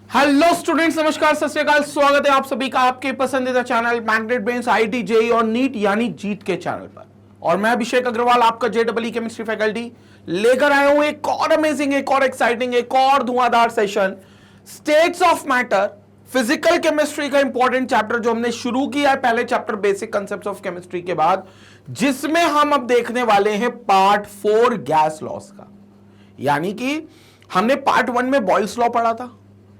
Hello students, नमस्कार, सत श्री अकाल। स्वागत है आप सभी का आपके पसंदीदा channel magnet brains IIT JEE और नीट यानी जीत के चैनल पर। और मैं अभिषेक अग्रवाल, आपका जेईई केमिस्ट्री फैकल्टी, लेकर आया हूं एक और अमेजिंग, एक और एक्साइटिंग, एक और धुआंधार session, states of matter, physical chemistry का इंपॉर्टेंट चैप्टर जो हमने शुरू किया है पहले chapter basic concepts of chemistry के बाद, जिसमें हम अब देखने वाले हैं पार्ट 4 गैस लॉस का। यानी कि हमने पार्ट 1 में बॉयल्स लॉ पढ़ा था,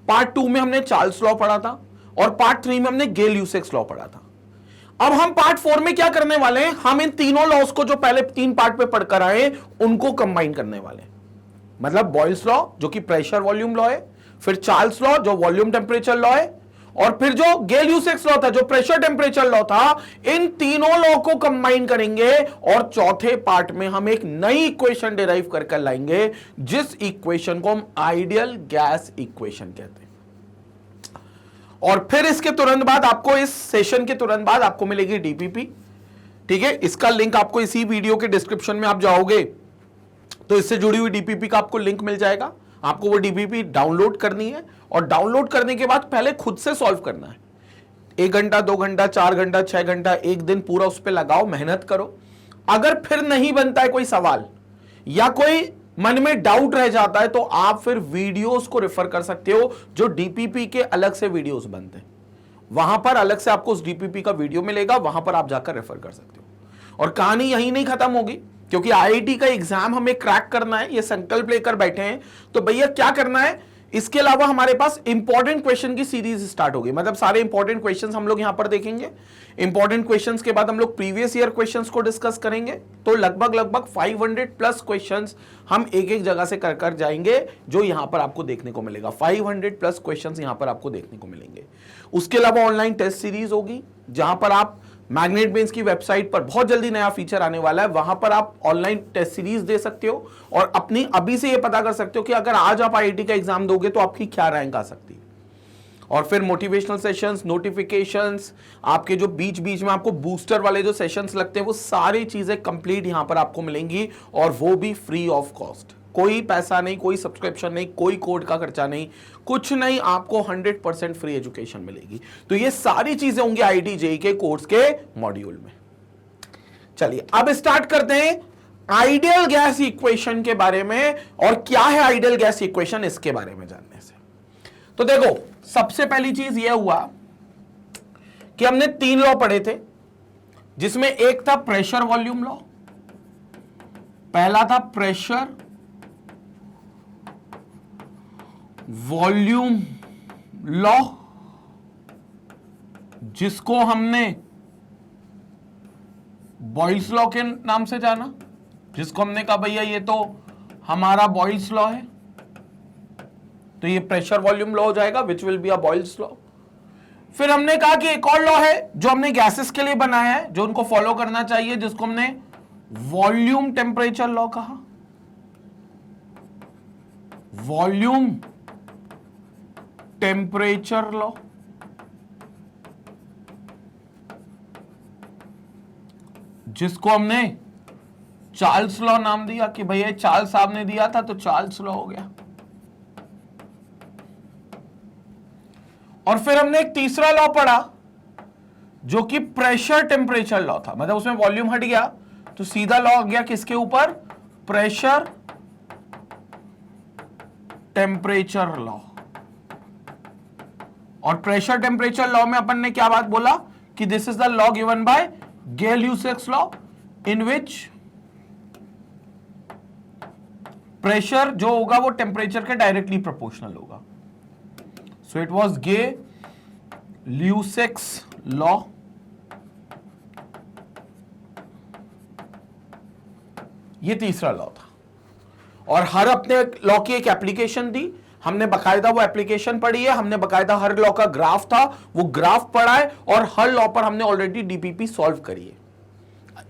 पार्ट 2 में हमने चार्ल्स लॉ पढ़ा था और पार्ट 3 में हमने गेल-यूसेक्स लॉ पढ़ा था। अब हम पार्ट 4 में क्या करने वाले हैं, हम इन तीनों लॉस को जो पहले 3 पार्ट पे पढ़कर आए उनको कंबाइन करने वाले हैं। मतलब बॉयल्स लॉ जो कि प्रेशर वॉल्यूम लॉ है, फिर चार्ल्स लॉ जो वॉल्यूम टेम्परेचर लॉ है, और फिर जो गेल-यूसेक्स लॉ था जो प्रेशर टेम्परेचर लॉ था, इन तीनों लॉ को कंबाइन करेंगे और चौथे पार्ट में हम एक नई इक्वेशन डिराइव करके लाएंगे, जिस इक्वेशन को हम आइडियल गैस इक्वेशन कहते हैं। और फिर इसके तुरंत बाद आपको, इस सेशन के तुरंत बाद आपको मिलेगी डीपीपी। ठीक है, इसका लिंक आपको इसी वीडियो के डिस्क्रिप्शन में आप जाओगे तो इससे जुड़ी हुई डीपीपी का आपको लिंक मिल जाएगा। आपको वो डीपीपी डाउनलोड करनी है और डाउनलोड करने के बाद पहले खुद से सॉल्व करना है। 1 घंटा, 2 घंटा, 4 घंटा, 6 घंटा, एक दिन पूरा उस पर लगाओ, मेहनत करो। अगर फिर नहीं बनता है कोई सवाल या कोई मन में डाउट रह जाता है तो आप फिर वीडियोस को रेफर कर सकते हो, जो डीपीपी के अलग से वीडियोस बनते हैं। वहां पर अलग से आपको उस डीपीपी का वीडियो मिलेगा, वहां पर आप जाकर रेफर कर सकते हो। और कहानी यहीं नहीं खत्म होगी, क्योंकि आईआईटी का एग्जाम हमें क्रैक करना है, ये संकल्प लेकर बैठे हैं। तो भैया क्या करना है, इसके अलावा हमारे पास इंपॉर्टेंट क्वेश्चन की सीरीज स्टार्ट होगी। मतलब सारे इंपॉर्टेंट क्वेश्चंस हम लोग यहां पर देखेंगे। इंपॉर्टेंट क्वेश्चंस के बाद हम लोग प्रीवियस ईयर क्वेश्चंस को डिस्कस करेंगे। तो लगभग 500 प्लस क्वेश्चंस हम एक एक जगह से कर जाएंगे, जो यहां पर आपको देखने को मिलेगा। 500 प्लस क्वेश्चंस यहां पर आपको देखने को मिलेंगे। उसके अलावा ऑनलाइन टेस्ट सीरीज होगी, जहां पर आप मैग्नेट ब्रेन्स की वेबसाइट पर बहुत जल्दी नया फीचर आने वाला है, वहां पर आप ऑनलाइन टेस्ट सीरीज दे सकते हो और अपनी अभी से ये पता कर सकते हो कि अगर आज आप आईआईटी का एग्जाम दोगे तो आपकी क्या रैंक आ सकती है। और फिर मोटिवेशनल सेशंस, नोटिफिकेशंस, आपके जो बीच बीच में आपको बूस्टर वाले जो सेशंस लगते हैं, वो सारी चीजें कंप्लीट यहां पर आपको मिलेंगी, और वो भी फ्री ऑफ कॉस्ट। कोई पैसा नहीं, कोई सब्सक्रिप्शन नहीं, कोई कोड का खर्चा नहीं, कुछ नहीं, आपको 100% फ्री एजुकेशन मिलेगी। तो ये सारी चीजें होंगी आईआईटी जेईई के कोर्स के मॉड्यूल में। चलिए अब स्टार्ट करते हैं आइडियल गैस इक्वेशन के बारे में। और क्या है आइडियल गैस इक्वेशन, इसके बारे में जानने से तो देखो, सबसे पहली चीज यह हुआ कि हमने 3 लॉ पढ़े थे, जिसमें एक था प्रेशर वॉल्यूम लॉ। पहला था प्रेशर वॉल्यूम लॉ, जिसको हमने बॉयल्स लॉ के नाम से जाना, जिसको हमने कहा भैया ये तो हमारा बॉयल्स लॉ है, तो ये प्रेशर वॉल्यूम लॉ हो जाएगा, which will be a Boyle's law. फिर हमने कहा कि एक और लॉ है जो हमने गैसेस के लिए बनाया है, जो उनको फॉलो करना चाहिए, जिसको हमने वॉल्यूम टेम्परेचर लॉ कहा। वॉल्यूम टेम्परेचर लॉ, जिसको हमने चार्ल्स लॉ नाम दिया कि भैया चार्ल्स साहब ने दिया था तो चार्ल्स लॉ हो गया। और फिर हमने एक तीसरा लॉ पढ़ा जो कि प्रेशर टेम्परेचर लॉ था। मतलब उसमें वॉल्यूम हट गया तो सीधा लॉ आ गया किसके ऊपर, प्रेशर टेम्परेचर लॉ। और प्रेशर टेम्परेचर लॉ में अपन ने क्या बात बोला कि this is the law given by Gay Lussac's law, in which pressure जो होगा वो टेम्परेचर के डायरेक्टली प्रोपोर्शनल होगा। So it was Gay Lussac's law. ये तीसरा लॉ था, और हर अपने लॉ की एक एप्लीकेशन दी। हमने बकायदा वो एप्लीकेशन पढ़ी है, हमने बकायदा हर लॉ का ग्राफ था, वो ग्राफ पढ़ा है, और हर लॉ पर हमने ऑलरेडी डीपीपी सॉल्व करी है।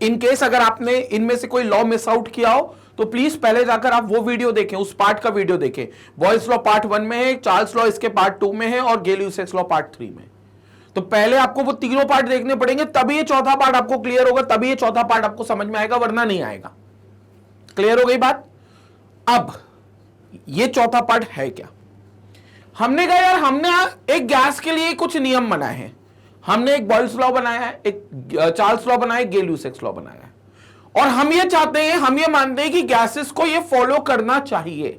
इन केस अगर आपने इनमें से कोई लॉ मिस आउट किया हो तो प्लीज पहले जाकर आप वो वीडियो देखें, उस पार्ट का वीडियो देखें। बॉयल्स लॉ पार्ट 1 में है, चार्ल्स लॉ इसके पार्ट 2 में है, और गेल-यूसेक्स लॉ पार्ट 3 में। तो पहले आपको वो तीनों पार्ट देखने पड़ेंगे, तभी ये चौथा पार्ट आपको क्लियर होगा, तभी ये चौथा पार्ट आपको समझ में आएगा, वरना नहीं आएगा। क्लियर हो गई बात। अब ये चौथा पार्ट है क्या, हमने कहा यार हमने एक गैस के लिए कुछ नियम बनाए हैं, हमने एक बॉयल्स लॉ बनाया है, एक चार्ल्स लॉ बनाया है, गेल-ल्यूसेक्स लॉ बनाया है, और हम ये चाहते हैं, हम ये मानते हैं कि गैसेस को ये फॉलो करना चाहिए।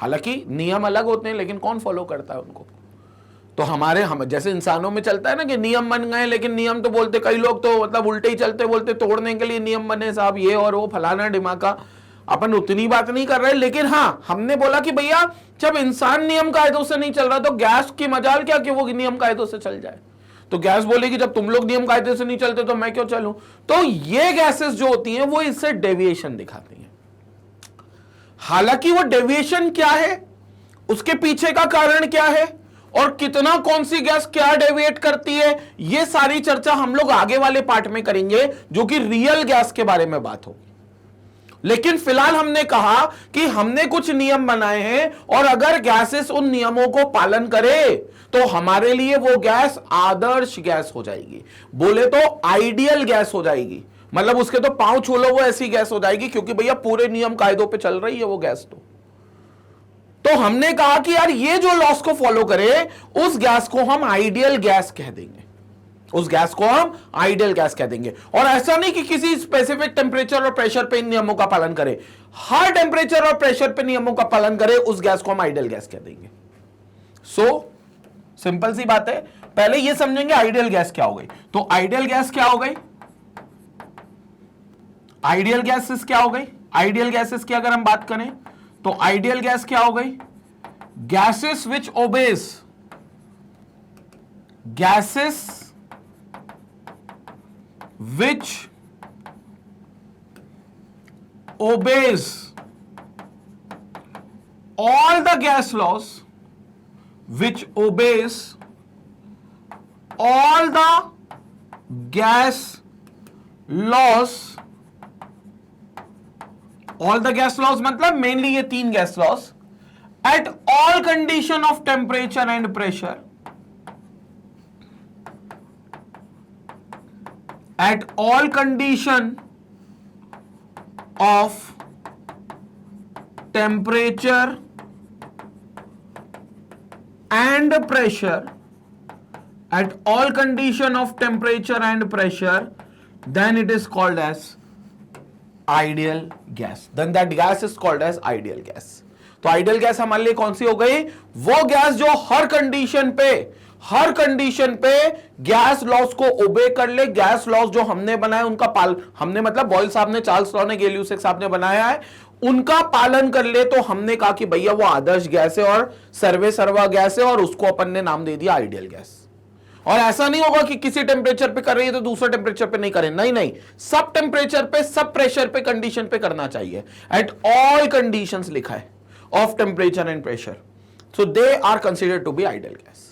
हालांकि नियम अलग होते हैं लेकिन कौन फॉलो करता है उनको? तो हम जैसे इंसानों में चलता है ना कि नियम बन गए, लेकिन नियम तो बोलते कई लोग तो मतलब उल्टे ही चलते, बोलते तोड़ने के लिए नियम बने साहब, ये और वो फलाना ढिमाका। अपन उतनी बात नहीं कर रहे, लेकिन हाँ हमने बोला कि भैया जब इंसान नियम कायदों से नहीं चल रहा तो गैस की मजाल क्या कि वो नियम कायदों से चल जाए। तो गैस बोलेगी जब तुम लोग नियम कायदे से नहीं चलते तो मैं क्यों चलूं? तो ये गैसेस जो होती हैं वो इससे डेविएशन दिखाती हैं। हालांकि वो डेविएशन क्या है, उसके पीछे का कारण क्या है, और कितना कौन सी गैस क्या डेविएट करती है, ये सारी चर्चा हम लोग आगे वाले पार्ट में करेंगे, जो कि रियल गैस के बारे में बात होगी। लेकिन फिलहाल हमने कहा कि हमने कुछ नियम बनाए हैं, और अगर गैसेस उन नियमों को पालन करे तो हमारे लिए वो गैस आदर्श गैस हो जाएगी, बोले तो आइडियल गैस हो जाएगी। मतलब उसके तो पांव छू लो वो ऐसी गैस हो जाएगी, क्योंकि भैया पूरे नियम कायदों पे चल रही है वो गैस। तो हमने कहा कि यार ये जो लॉस को फॉलो करे उस गैस को हम आइडियल गैस कह देंगे, उस गैस को हम आइडियल गैस कह देंगे। और ऐसा नहीं कि किसी स्पेसिफिक टेम्परेचर और प्रेशर पे इन नियमों का पालन करे, हर टेम्परेचर और प्रेशर पे नियमों का पालन करे उस गैस को हम आइडियल गैस कह देंगे। सो सिंपल सी बात है, पहले ये समझेंगे आइडियल गैस क्या हो गई। तो आइडियल गैस क्या हो गई? आइडियल गैसेस क्या हो गई? आइडियल गैसेस की अगर हम बात करें तो आइडियल गैस क्या हो गई? Gases which obeys, gases which obeys all the gas laws, which obeys all the gas laws, all the gas laws मतलब मेनली ये तीन gas laws, at all condition of temperature and pressure, at all condition of temperature and pressure, at all condition of temperature and pressure, then it is called as ideal gas. Then that gas is called as ideal gas. तो ideal gas हमारे लिए कौन सी हो गई? वो gas जो हर condition पे gas laws को ओबे कर ले, गैस लॉस जो हमने बनाए उनका हमने मतलब बॉयल साहब ने, चार्ल्स लॉ ने, गेल-ल्यूसेक्स साहब ने बनाया है, उनका पालन कर ले तो हमने कहा कि भैया वो आदर्श गैस है और सर्वे सर्वा गैस है, और उसको अपन ने नाम दे दिया आइडियल गैस। और ऐसा नहीं होगा कि किसी टेम्परेचर पे कर रही है तो दूसरे टेम्परेचर पे नहीं करें, नहीं, सब टेम्परेचर पे, सब प्रेशर पे, कंडीशन पे करना चाहिए। एट ऑल कंडीशंस लिखा है of temperature and pressure, so they are considered to be ideal gas.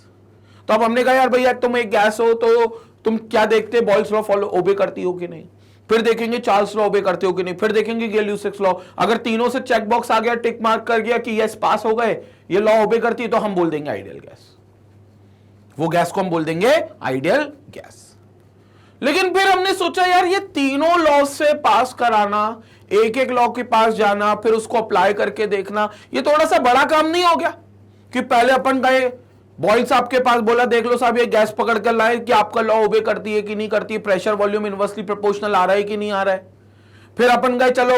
तो अब हमने कहा यार भैया तुम एक गैस हो तो तुम क्या देखते, बॉयल्स लॉ फॉलो ओबे करती हो कि नहीं, फिर देखेंगे चार्ल्स लॉ ओबे करते हो कि नहीं, फिर देखेंगे गेल-ल्यूसेक्स लॉ। अगर तीनों से चेक बॉक्स आ गया, टिक मार्क कर गया कि यस पास हो गए, ये लॉ ओबे करती है, तो हम बोल देंगे आइडियल गैस, वो गैस को हम बोल देंगे आइडियल गैस। लेकिन फिर हमने सोचा यार ये तीनों लॉ से पास कराना, एक एक लॉ के पास जाना, फिर उसको अप्लाई करके देखना, ये थोड़ा सा बड़ा काम नहीं हो गया? कि पहले अपन गए बॉयल साहब के पास, बोला देख लो साहब ये गैस पकड़ कर लाए कि आपका लॉ ओबे करती है कि नहीं करती है, प्रेशर वॉल्यूम इनवर्सली प्रोपोर्शनल आ रहा है कि नहीं आ रहा है। फिर अपन गए, चलो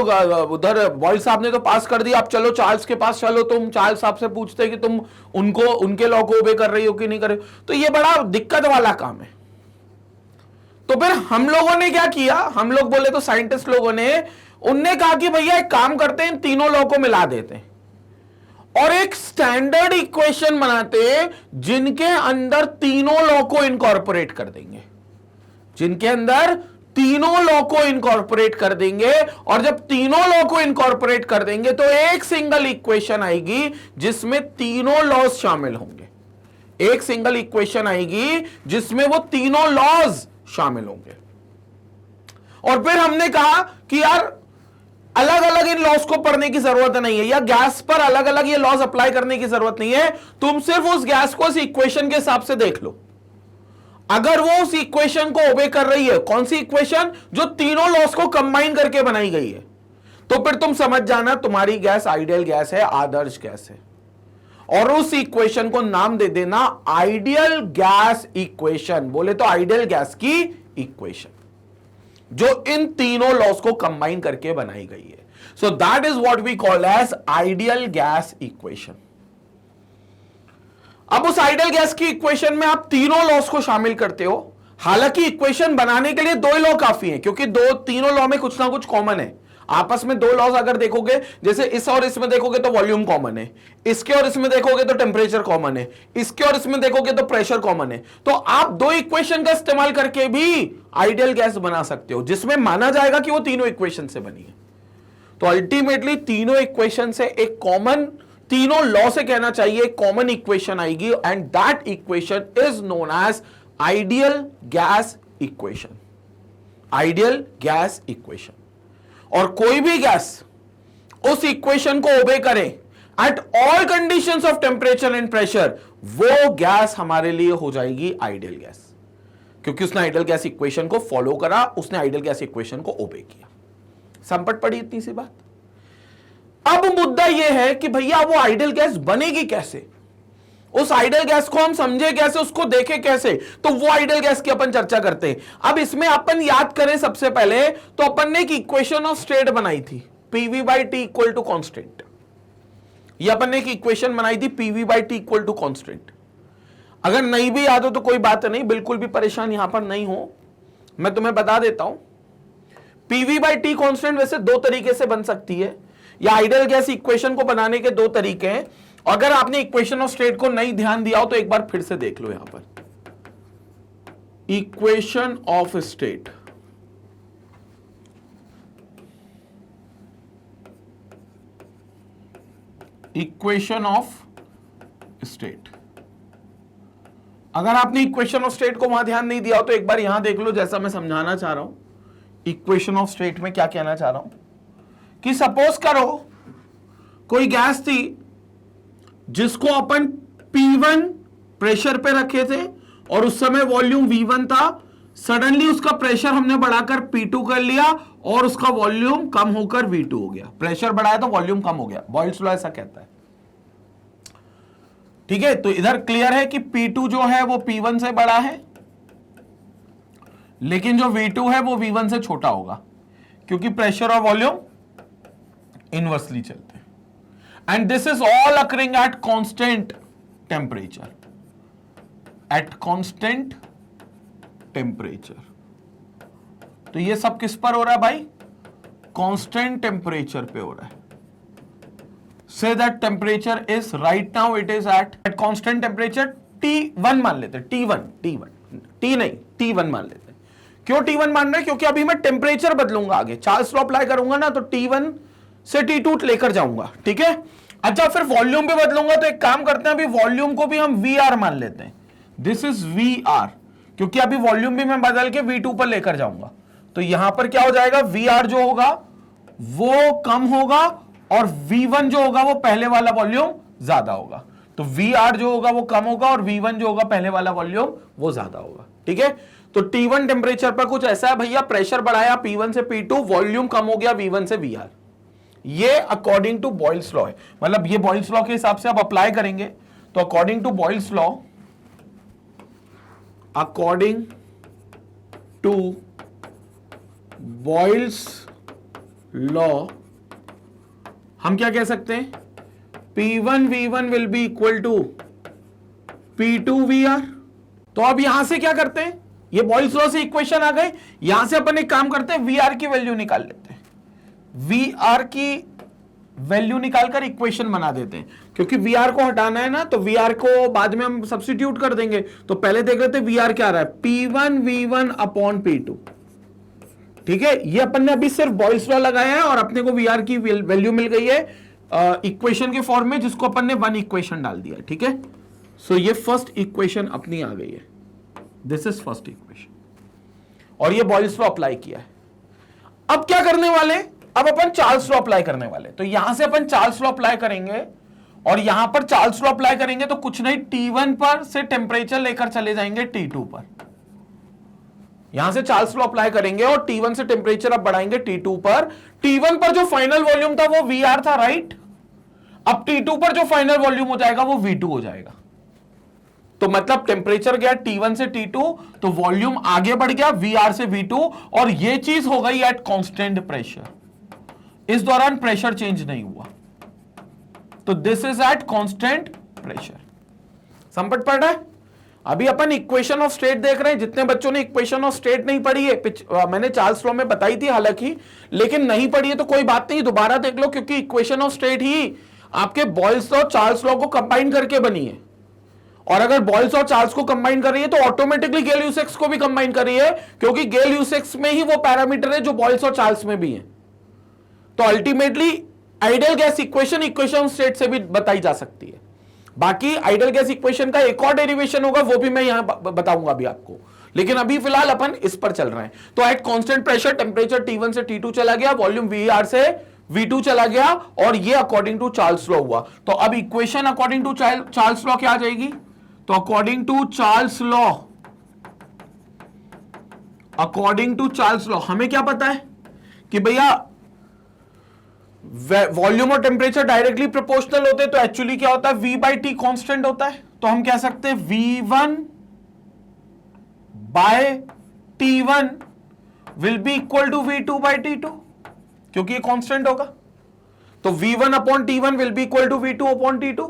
उधर बॉयल साहब ने तो पास कर दिया, अब चलो चार्ल्स के पास चलो, तुम चार्ल्स साहब से पूछते कि तुम उनको, उनके लॉ को ओबे कर रही हो कि नहीं कर रही हो। तो ये बड़ा दिक्कत वाला काम है। तो फिर हम लोगों ने क्या किया, हम लोग बोले तो साइंटिस्ट लोगों ने, उनने कहा कि भैया एक काम करते हैं, इन तीनों लॉ को मिला देते हैं और एक स्टैंडर्ड इक्वेशन बनाते हैं जिनके अंदर तीनों लॉ को इनकॉर्पोरेट कर देंगे, जिनके अंदर तीनों लॉ को इनकॉर्पोरेट कर देंगे। और जब तीनों लॉ को इनकॉर्पोरेट कर देंगे तो एक सिंगल इक्वेशन आएगी जिसमें तीनों लॉज शामिल होंगे, एक सिंगल इक्वेशन आएगी जिसमें वो तीनों लॉज शामिल होंगे। और फिर हमने कहा कि यार अलग अलग इन लॉस को पढ़ने की जरूरत नहीं है, या गैस पर अलग अलग ये लॉस अप्लाई करने की जरूरत नहीं है, तुम सिर्फ उस गैस को इस इक्वेशन के हिसाब से देख लो। अगर वो उस इक्वेशन को ओबे कर रही है, कौन सी इक्वेशन, जो तीनों लॉस को कंबाइन करके बनाई गई है, तो फिर तुम समझ जाना तुम्हारी गैस आइडियल गैस है, आदर्श गैस है। और उस इक्वेशन को नाम दे देना आइडियल गैस इक्वेशन। बोले तो आइडियल गैस की इक्वेशन, जो इन तीनों लॉस को कंबाइन करके बनाई गई है। So that is what we call as ideal gas equation. अब उस आइडियल गैस की इक्वेशन में आप तीनों लॉस को शामिल करते हो। हालांकि इक्वेशन बनाने के लिए दो ही लॉ काफी है, क्योंकि तीनों लॉ में कुछ ना कुछ कॉमन है। आपस में दो लॉज अगर देखोगे, जैसे इस और इसमें देखोगे तो वॉल्यूम कॉमन है, इसके और इसमें देखोगे तो टेम्परेचर कॉमन है, इसके और इसमें देखोगे तो प्रेशर कॉमन है। तो आप दो इक्वेशन का इस्तेमाल करके भी आइडियल गैस बना सकते हो, जिसमें माना जाएगा कि वो तीनों इक्वेशन से बनी है। तो अल्टीमेटली तीनों इक्वेशन से एक कॉमन, तीनों लॉ से कहना चाहिए कॉमन इक्वेशन आएगी, and that equation is known as ideal gas equation. Ideal gas equation. और कोई भी गैस उस इक्वेशन को ओबे करे at all conditions of temperature and pressure, वो गैस हमारे लिए हो जाएगी आइडियल गैस, क्योंकि उसने आइडियल गैस इक्वेशन को फॉलो करा, उसने आइडियल गैस इक्वेशन को ओबे किया। संपट पड़ी इतनी सी बात। अब मुद्दा यह है कि भैया वो आइडियल गैस बनेगी कैसे, उस आइडियल गैस को हम समझे कैसे, उसको देखे कैसे, तो वो आइडियल गैस की अपन चर्चा करते हैं। अब इसमें अपन याद करें सबसे पहले, तो अपन ने एक इक्वेशन ऑफ स्टेट बनाई थी, PV by T equal to constant. ये अपन ने एक इक्वेशन बनाई थी, PV by T equal to constant. अगर नहीं भी याद हो तो कोई बात नहीं, बिल्कुल भी परेशान यहां पर नहीं हो, मैं तुम्हें बता देता हूं। पीवी बाई टी कॉन्स्टेंट वैसे दो तरीके से बन सकती है, या आइडियल गैस इक्वेशन को बनाने के दो तरीके हैं। अगर आपने इक्वेशन ऑफ स्टेट को नहीं ध्यान दिया हो तो एक बार फिर से देख लो। यहां पर equation of state, equation of state, अगर आपने इक्वेशन ऑफ स्टेट को वहां ध्यान नहीं दिया हो तो एक बार यहां देख लो, जैसा मैं समझाना चाह रहा हूं। इक्वेशन ऑफ स्टेट में क्या कहना चाह रहा हूं कि सपोज करो कोई गैस थी जिसको अपन P1 प्रेशर पे रखे थे, और उस समय वॉल्यूम V1 था। सडनली उसका प्रेशर हमने बढ़ाकर P2 कर लिया और उसका वॉल्यूम कम होकर V2 हो गया। प्रेशर बढ़ाया तो वॉल्यूम कम हो गया, बॉयल्स लॉ ऐसा कहता है। ठीक है, तो इधर क्लियर है कि P2 जो है वो P1 से बड़ा है, लेकिन जो V2 है वो V1 से छोटा होगा, क्योंकि प्रेशर और वॉल्यूम इनवर्सली चलते हैं। And this is all occurring at constant temperature. At constant temperature. तो ये सब किस पर हो रहा है भाई? Constant temperature पे हो रहा है। Say that temperature is right now it is at constant temperature T1 मान लेते हैं, T नहीं T1 मान लेते हैं। क्यों T1 मान रहे हैं? क्योंकि अभी मैं टेम्परेचर बदलूंगा, आगे चार्ल्स लॉ अप्लाई करूंगा ना, तो T1 से T2 लेकर जाऊंगा। ठीक है, अच्छा फिर वॉल्यूम भी बदलूंगा, तो एक काम करते हैं, अभी वॉल्यूम को भी हम VR मान लेते हैं। दिस इज VR, क्योंकि अभी वॉल्यूम भी मैं बदल के V2 पर लेकर जाऊंगा। तो यहां पर क्या हो जाएगा, VR जो होगा वो कम होगा और V1 जो होगा वो पहले वाला वॉल्यूम ज्यादा होगा। तो VR जो होगा वो कम होगा और V1 जो होगा पहले वाला वॉल्यूम वो ज्यादा होगा। ठीक है, तो T1 टेम्परेचर पर कुछ ऐसा है भैया, प्रेशर बढ़ाया P1 से P2, वॉल्यूम कम हो गया V1 से VR। ये अकॉर्डिंग टू बॉयल्स लॉ है, मतलब ये बॉयल्स लॉ के हिसाब से आप अप्लाई करेंगे। तो according to Boyle's law, according to Boyle's law हम क्या कह सकते हैं, P1 V1 will be equal to P2 VR। तो अब यहां से क्या करते हैं, ये बॉयल्स लॉ से इक्वेशन आ गए, यहां से अपन एक काम करते हैं, VR की वैल्यू निकाल लेते हैं। VR की वैल्यू निकालकर इक्वेशन बना देते हैं, क्योंकि VR को हटाना है ना, तो VR को बाद में हम सब्स्टिट्यूट कर देंगे। तो पहले देख लेते हैं VR क्या आ रहा है, P1 V1 अपॉन P2। ठीक है, ये अपन ने अभी सिर्फ बॉयल्स लॉ लगाया है और अपने को VR की वैल्यू मिल गई है इक्वेशन के फॉर्म में, जिसको अपन ने वन इक्वेशन डाल दिया। ठीक है, सो ये फर्स्ट इक्वेशन अपनी आ गई है, दिस इज फर्स्ट इक्वेशन, और ये बॉयल्स लॉ अप्लाई किया है। अब क्या करने वाले, अब अपन चार्ल्स लॉ अप्लाई करने वाले। तो यहां से अपन चार्ल्स लॉ अप्लाई करेंगे, और यहां पर चार्ल्स लॉ अप्लाई करेंगे तो कुछ नहीं, T1 पर से टेम्परेचर लेकर चले जाएंगे T2 पर। यहां से चार्ल्स लॉ अप्लाई करेंगे और T1 से टेम्परेचर अब बढ़ाएंगे T2 पर। T1 पर जो फाइनल वॉल्यूम था वो VR था, राइट। अब T2 पर जो फाइनल वॉल्यूम हो जाएगा वो V2 हो जाएगा। तो मतलब टेम्परेचर गया T1 से T2, तो वॉल्यूम आगे बढ़ गया VR से V2, और ये चीज हो गई एट कांस्टेंट प्रेशर। इस दौरान प्रेशर चेंज नहीं हुआ, तो this is at constant pressure. समझ पड़ रहा है? अभी अपन इक्वेशन ऑफ स्टेट देख रहे हैं। जितने बच्चों ने इक्वेशन ऑफ स्टेट नहीं पढ़ी है, मैंने चार्ल्स लॉ में बताई थी हालांकि, लेकिन नहीं पढ़ी है तो कोई बात नहीं, दोबारा देख लो, क्योंकि इक्वेशन ऑफ स्टेट ही आपके बॉयल्स लॉ चार्ल्स लॉ को कंबाइन करके बनी है। और अगर बॉयल्स और चार्ल्स को कंबाइन कर रही है तो ऑटोमेटिकली गेल-यूसेक्स को भी कंबाइन कर रही है, क्योंकि गेल-यूसेक्स में ही वो पैरामीटर है जो बॉयल्स और चार्ल्स में भी है। तो ultimately ideal gas equation equation state से भी बताई जा सकती है। बाकी आइडियल गैस इक्वेशन का एक और डेरिवेशन होगा, वो भी मैं यहां बताऊंगा अभी आपको, लेकिन अभी फिलहाल अपन इस पर चल रहे हैं। तो at constant pressure temperature T1 से T2 चला गया, वॉल्यूम VR से V2 चला गया, और ये अकॉर्डिंग टू चार्ल्स लॉ हुआ। तो अब equation according to Charles law क्या आ जाएगी? तो अकॉर्डिंग टू चार्ल्स लॉ हमें क्या पता है कि भैया वॉल्यूम और टेम्परेचर डायरेक्टली प्रोपोर्शनल होते हैं, तो एक्चुअली क्या होता है, V बाई टी कॉन्स्टेंट होता है। तो हम कह सकते हैं V1 by T1 will be equal to V2 by T2, क्योंकि ये कांस्टेंट होगा। तो V1 upon T1 will be equal to V2 upon T2।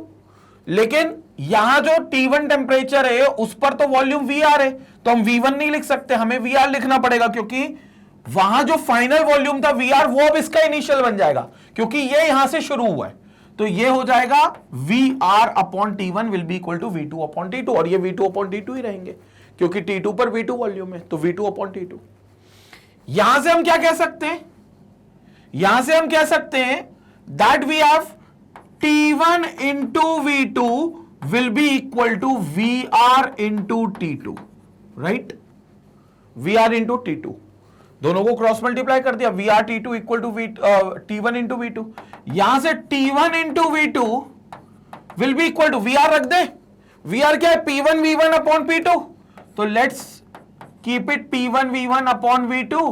लेकिन यहां जो T1 टेम्परेचर है उस पर तो वॉल्यूम VR है, तो हम V1 नहीं लिख सकते, हमें VR लिखना पड़ेगा, क्योंकि वहां जो फाइनल वॉल्यूम था VR वो अब इसका इनिशियल बन जाएगा, क्योंकि ये यहां से शुरू हुआ है। तो ये हो जाएगा VR upon T1 will be equal to V2 upon T2, और ये V2 अपॉन T2 ही रहेंगे, क्योंकि T2 पर V2 वॉल्यूम है, तो V2 अपॉन T2। यहां से हम क्या कह सकते हैं? यहां से हम कह सकते हैं that we have T1 into V2 will be equal to VR into T2, right? VR into T2, दोनों को क्रॉस मल्टीप्लाई कर दिया, VR T2 equal to T1 into V2। यहां से T1 into V2 will be equal to, VR रख दे, VR क्या है, P1 V1 upon P2, तो let's keep it P1 V1 upon V2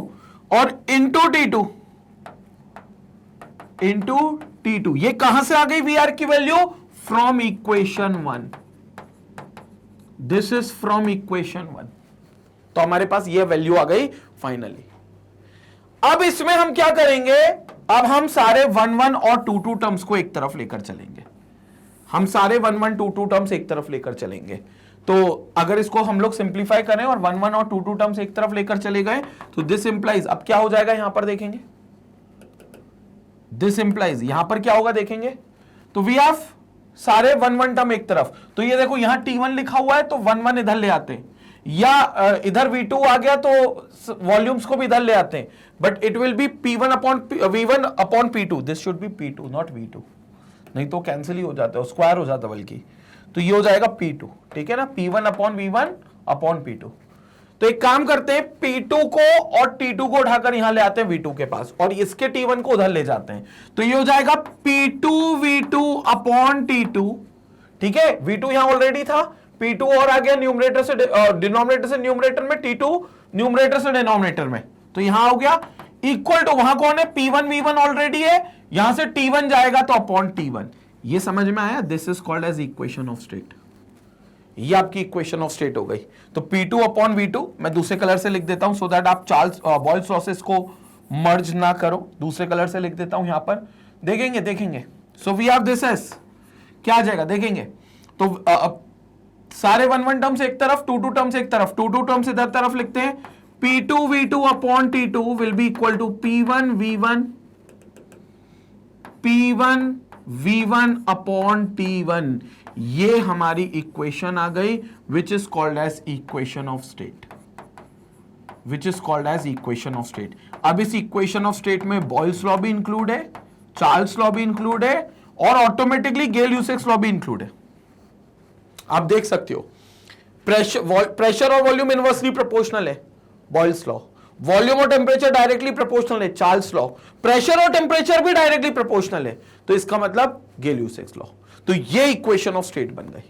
और इंटू T2 इंटू T2। ये कहां से आ गई VR की value? From equation 1। This is from equation 1। तो हमारे पास ये वैल्यू आ गई फाइनली। अब इसमें हम क्या करेंगे? अब हम सारे 1-1 और 2-2 टर्म्स को एक तरफ लेकर चलेंगे। हम सारे 1-1 2-2 टर्म्स एक तरफ लेकर चलेंगे। तो अगर इसको हम लोग सिंप्लीफाई करें और 1-1 और 2-2 टर्म्स एक तरफ लेकर चले गए, तो दिस इंप्लाइज, अब क्या हो जाएगा यहां पर देखेंगे, दिस इंप्लाइज यहां पर क्या होगा देखेंगे, तो वी हैव सारे 1-1 टर्म एक तरफ। तो ये देखो यहां T1 लिखा हुआ है, तो 1-1 इधर ले आते हैं, या इधर V2 आ गया तो वॉल्यूम्स को भी इधर ले आते हैं, but it will B P1 upon V1 upon P2। This should be P2 not V2, नहीं तो कैंसिल ही हो जाता है, स्क्वायर हो जाता है बल्कि। तो ये हो जाएगा P2, ठीक है ना, P1 upon V1 upon P2। तो एक काम करते हैं, P2 को और T2 को उठाकर यहां ले आते हैं V2 के पास, और इसके T1 को उधर ले जाते हैं। तो ये हो जाएगा P2 V2 अपॉन T2, ठीक है। V2 यहां ऑलरेडी था, P2 और आ गया न्यूमरेटर से डिनोमिनेटर से न्यूमरेटर में, T2 न्यूमरेटर से डिनोमिनेटर में, तो यहां हो गया इक्वल टू, वहां कौन है, P1 V1 ऑलरेडी है, यहां से T1 जाएगा तो अपॉन T1। ये समझ में आया? This is called as equation of state. ये आपकी इक्वेशन ऑफ स्टेट हो गई। तो P2 अपॉन V2 मैं दूसरे कलर से लिख देता हूं, सो दैट आप बॉयल्स प्रोसेस को मर्ज ना करो। दूसरे कलर से लिख देता हूं यहां पर, देखेंगे। So we have this as, क्या आ जाएगा देखेंगे, तो सारे 1-1 टर्म्स एक तरफ, 2-2 टर्म्स एक तरफ, 2-2 टर्म्स इधर तरफ लिखते हैं। P2 V2 upon T2 will be equal to P1 V1 upon T1। ये हमारी इक्वेशन आ गई, which is called as equation of state. अब इस इक्वेशन ऑफ स्टेट में बॉयल्स लॉ भी इंक्लूड है, चार्ल्स लॉ भी इंक्लूड है, और ऑटोमेटिकली गेल-यूसेक्स लॉ भी इंक्लूड है। आप देख सकते हो, प्रेशर और वॉल्यूम इनवर्सली प्रोपोर्शनल है, बॉयल्स लॉ। वॉल्यूम और टेम्परेचर डायरेक्टली प्रोपोर्शनल है, चार्ल्स लॉ। प्रेशर और टेम्परेचर भी डायरेक्टली प्रोपोर्शनल है, तो इसका मतलब गेल-यूसेक्स लॉ। तो ये इक्वेशन ऑफ स्टेट बन गई।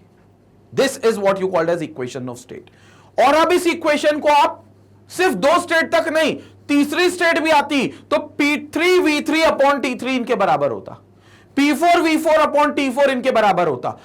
This is what you called as equation of state. और अब इस इक्वेशन को आप सिर्फ 2 स्टेट तक नहीं, तीसरी स्टेट भी आती तो P3 V3 अपॉन T3 इनके बराबर होता। P4V4 अपॉन T4 इनके बराबर होता,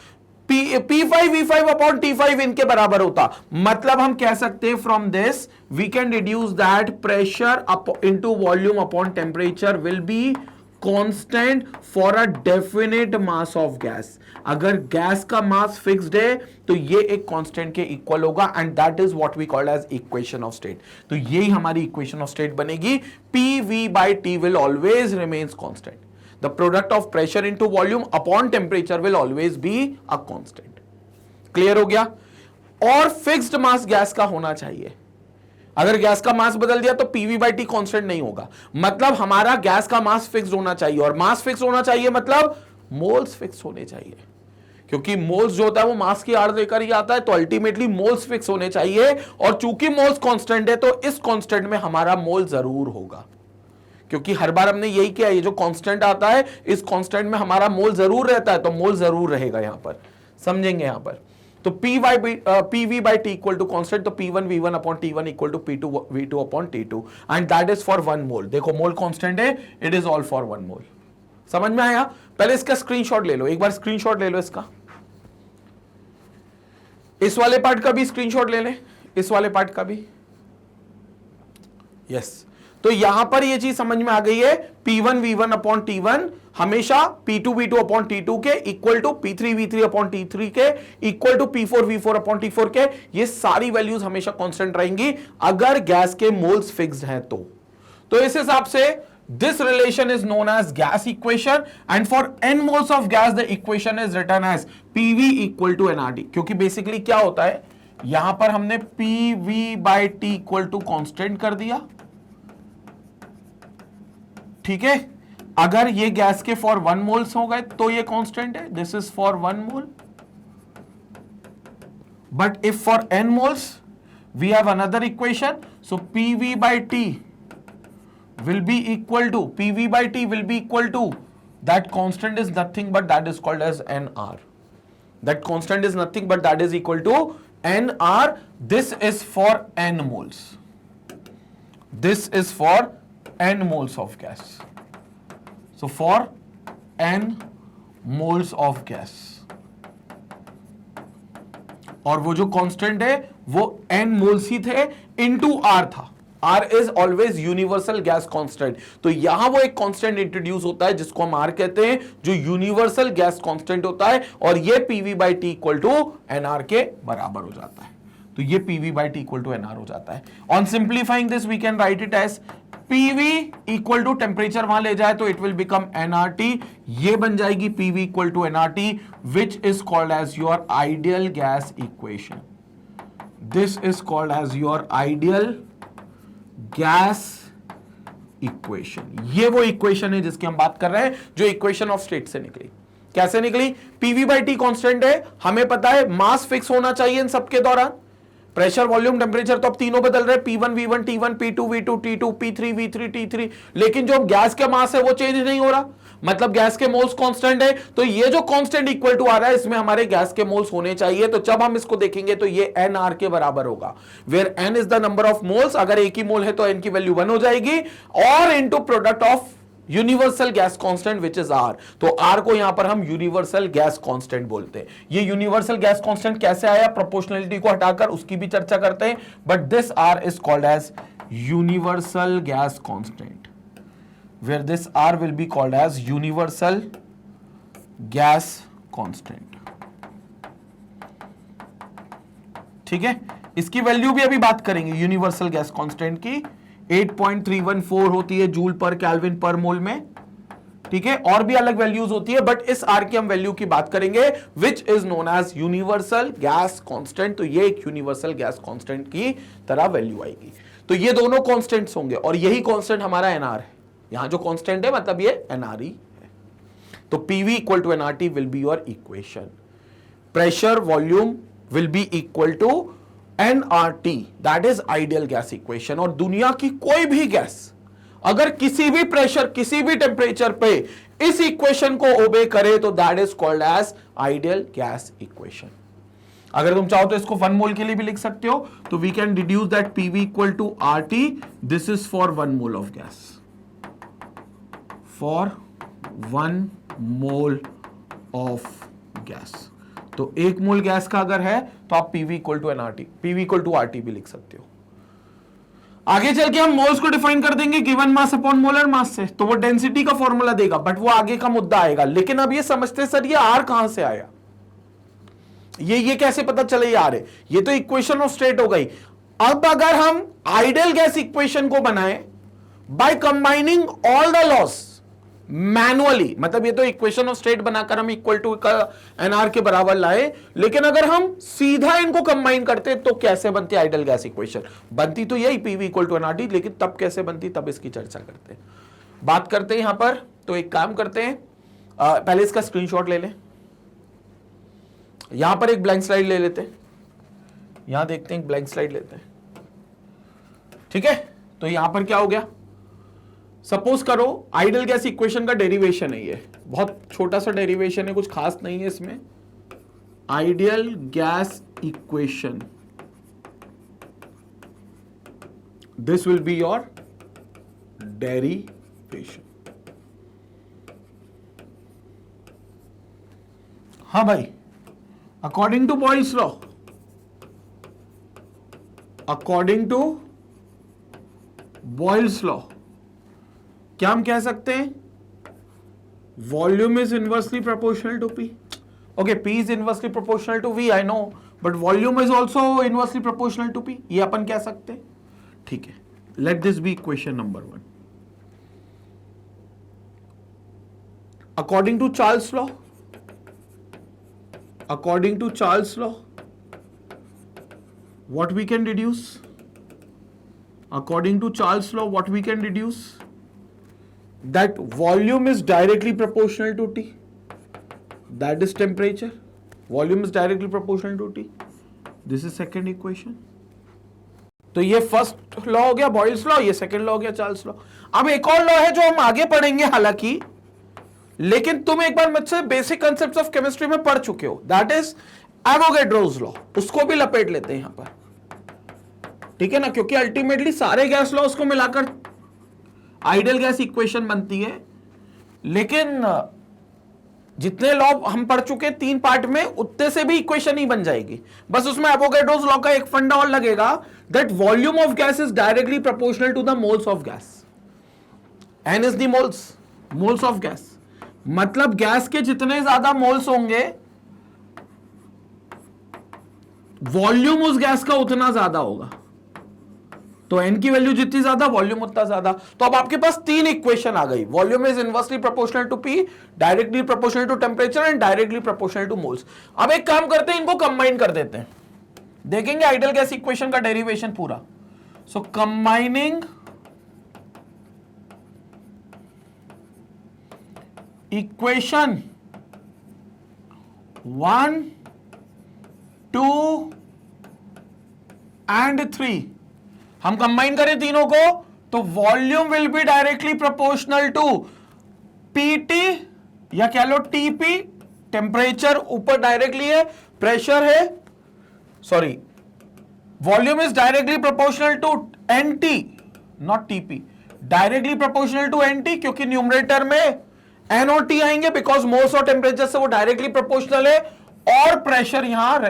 P5V5 अपॉन T5 इनके बराबर होता। मतलब हम कह सकते हैं from this we can deduce that pressure into volume upon temperature will be constant for a definite mass of gas. अगर गैस का मास फिक्स्ड है तो ये एक कांस्टेंट के इक्वल होगा and that is what we called as equation of state. तो यही हमारी इक्वेशन ऑफ स्टेट बनेगी, PV/T will always remains constant. The product of pressure into volume upon temperature will always be a constant. Clear हो गया? और fixed mass gas का होना चाहिए। अगर गैस का मास बदल दिया तो PV/T कांस्टेंट नहीं होगा। मतलब हमारा गैस का मास फिक्स्ड होना चाहिए, और मास फिक्स होना चाहिए मतलब मोल्स फिक्स होने चाहिए, क्योंकि मोल्स जो होता है वो मास की आड़ लेकर ही आता है, तो अल्टीमेटली मोल्स फिक्स होने चाहिए। और चूंकि मोल्स कांस्टेंट है तो इस कांस्टेंट में हमारा मोल जरूर होगा, क्योंकि हर बार हमने यही किया, ये जो कांस्टेंट आता है इस कांस्टेंट में हमारा मोल जरूर रहता है, तो मोल जरूर रहेगा यहां पर, समझेंगे यहां पर। तो PV/T इक्वल टू कांस्टेंट, तो P1V1 upon T1 equal to P2V2 upon T2 and that is for 1 mole. देखो मोल कांस्टेंट है, it is all for 1 mole. समझ में आया? पहले इसका स्क्रीनशॉट ले लो, एक बार स्क्रीनशॉट ले लो इसका, इस वाले पार्ट का भी स्क्रीनशॉट ले लें, इस वाले पार्ट का भी। यस, तो यहां पर ये चीज समझ में आ गई है, P1V1 अपॉन T1 हमेशा P2V2 अपॉन T2 के equal to P3V3 upon T3 के equal to P4V4 upon T4 के। ये सारी वैल्यूज हमेशा कांस्टेंट रहेंगी अगर गैस के मोल्स फिक्स्ड हैं तो इस हिसाब से this relation is known as gas equation, and for n moles of gas the equation is written as PV equal to nRT। क्योंकि बेसिकली क्या होता है, यहां पर हमने PV/T इक्वल टू कांस्टेंट कर दिया, ठीक है। अगर ये गैस के फॉर 1 मोल्स हो गए तो ये कांस्टेंट है, this is for 1 mole. But if for n moles we have another equation, so PV/T will be equal to PV/T will be equal to that constant is nothing but that is called as nR. That constant is nothing but that is equal to nR. This is for n moles. This is for n moles of gas. So for n moles of gas. और वो जो constant है वो n moles ही थे into R था। R is always universal gas constant। तो यहां वो एक कांस्टेंट इंट्रोड्यूस होता है जिसको हम R कहते हैं, जो यूनिवर्सल गैस कांस्टेंट होता है, और ये PV/T इक्वल टू NR के बराबर हो जाता है। तो ये PV/T इक्वल टू NR हो जाता है। On simplifying this we can write it as PV equal to temperature वहां ले जाए तो इट विल बिकम nRT। ये बन जाएगी PV equal to nRT, which is called as your ideal gas equation. This is called as your ideal gas equation. ये वो equation है जिसकी हम बात कर रहे हैं, जो इक्वेशन ऑफ स्टेट से निकली। कैसे निकली? PV/T कांस्टेंट है, हमें पता है मास फिक्स होना चाहिए इन सबके दौरान, प्रेशर वॉल्यूम टेम्परेचर तो अब तीनों बदल रहे, P1V1 T1 P2V2 T2 P3V3 T3, लेकिन जो गैस का मास है वो चेंज नहीं हो रहा, मतलब गैस के मोल्स कांस्टेंट है। तो ये जो कांस्टेंट इक्वल टू आ रहा है इसमें हमारे गैस के मोल्स होने चाहिए। तो जब हम इसको देखेंगे तो ये nR के बराबर होगा, where n is the number of moles. अगर एक ही मोल है तो n की वैल्यू 1 हो जाएगी, और into product of universal gas constant which is R। तो R को यहां पर हम यूनिवर्सल गैस कांस्टेंट बोलते हैं। ये यूनिवर्सल गैस कांस्टेंट कैसे आया, प्रोपोर्शनलिटी को हटाकर उसकी भी चर्चा करते हैं, but this R is called as universal gas constant, where this R will be called as universal gas constant। ठीक है, इसकी वैल्यू भी अभी बात करेंगे यूनिवर्सल गैस कांस्टेंट की। 8.314 होती है जूल पर केल्विन पर मोल में, ठीक है, और भी अलग वैल्यूज होती है, बट इस R की हम वैल्यू की बात करेंगे which is known as universal gas constant. तो ये एक यूनिवर्सल गैस कांस्टेंट की तरह वैल्यू आएगी। तो ये दोनों कांस्टेंट्स होंगे, और यही कांस्टेंट हमारा NR है। यहां जो कांस्टेंट है मतलब ये NR ही है। तो PV equal to nRT will be your equation. Pressure volume will be equal to nRT, that is ideal gas equation. और दुनिया की कोई भी गैस अगर किसी भी प्रेशर किसी भी टेम्परेचर पे इस इक्वेशन को ओबे करे तो that is called as ideal gas equation. अगर तुम चाहो तो इसको 1 मोल के लिए भी लिख सकते हो, तो we can deduce that PV equal to RT, this is for 1 mole of gas, for 1 mole of gas. तो 1 मोल गैस का अगर है तो आप PV equal to NRT, PV equal to RT भी लिख सकते हो। आगे चल के हम मोल्स को डिफाइन कर देंगे गिवन मास अपॉन मोलर मास से, तो वो डेंसिटी का फॉर्मूला देगा, बट वो आगे का मुद्दा आएगा। लेकिन अब ये समझते सर ये आर कहां से आया, ये कैसे पता चले ये आर है, ये तो इक्वेशन ऑफ स्टेट हो गई। अब अगर हम आइडियल गैस इक्वेशन को बनाएं by combining all the loss manually, मतलब ये तो इक्वेशन ऑफ स्टेट बनाकर हम इक्वल टू एनआर के बराबर लाए, लेकिन अगर हम सीधा इनको कंबाइन करते तो कैसे बनती आइडियल गैस इक्वेशन? बनती तो यही पीवी इक्वल टू एनआरटी, लेकिन तब कैसे बनती तब इसकी चर्चा करते हैं, बात करते हैं यहां पर। तो एक काम करते हैं, पहले इसका स्क्रीनशॉट ले लें, यहां पर एक ब्लैंक स्लाइड ले लेते हैं, यहां देखते हैं ब्लैंक स्लाइड लेते हैं, ठीक है। तो यहां पर क्या हो गया, सपोज करो आइडियल गैस इक्वेशन का डेरिवेशन है, ये बहुत छोटा सा डेरिवेशन है, कुछ खास नहीं है इसमें। Ideal gas equation, this will be your derivation. हाँ भाई, according to Boyle's law, according to Boyle's law क्या हम कह सकते हैं, volume is inversely proportional to P. Okay, P is inversely proportional to V, I know, but volume is also inversely proportional to P, ये अपन कह सकते हैं, ठीक है। Let this be equation number 1। According to Charles law, according to Charles law, what we can deduce, according to Charles law, what we can deduce, that volume is directly proportional to T, that is temperature, volume is directly proportional to T, this is second equation। तो ये first law हो गया Boyle's law, ये second law हो गया Charles law. अब एक और लॉ है जो हम आगे पढ़ेंगे हालांकि, लेकिन तुम एक बार मुझसे बेसिक कंसेप्ट्स ऑफ केमिस्ट्री में पढ़ चुके हो, दैट इज एवोगैड्रोस लॉ, उसको भी लपेट लेते हैं यहां पर, ठीक है ना, क्योंकि अल्टीमेटली सारे गैस लॉस को मिलाकर आइडियल गैस इक्वेशन बनती है। लेकिन जितने लॉ हम पढ़ चुके 3 पार्ट में, उतने से भी इक्वेशन ही बन जाएगी, बस उसमें एवोगैड्रोस लॉ का एक फंडा और लगेगा, that volume of gas is directly proportional to the moles of gas. N is the moles of gas, मतलब गैस के जितने ज्यादा मोल्स होंगे वॉल्यूम उस गैस का उतना ज्यादा होगा, तो एन की वैल्यू जितनी ज्यादा वॉल्यूम उतना ज्यादा। तो अब आपके पास 3 इक्वेशन आ गई, volume is inversely proportional to P, directly proportional to temperature and directly proportional to moles. अब एक काम करते हैं, इनको कंबाइन कर देते हैं, देखेंगे आइडियल गैस इक्वेशन का डेरिवेशन पूरा। सो कंबाइनिंग इक्वेशन 1, 2 एंड 3, हम कंबाइन करें तीनों को तो volume will be directly proportional to PT या कह लो टीपी, टेम्परेचर ऊपर डायरेक्टली है, प्रेशर है, sorry, volume is directly proportional to NT, not TP, directly proportional to NT, क्योंकि न्यूमरेटर में एन और टी आएंगे, बिकॉज मोल्स और टेम्परेचर से वो डायरेक्टली प्रोपोर्शनल है, और प्रेशर यहां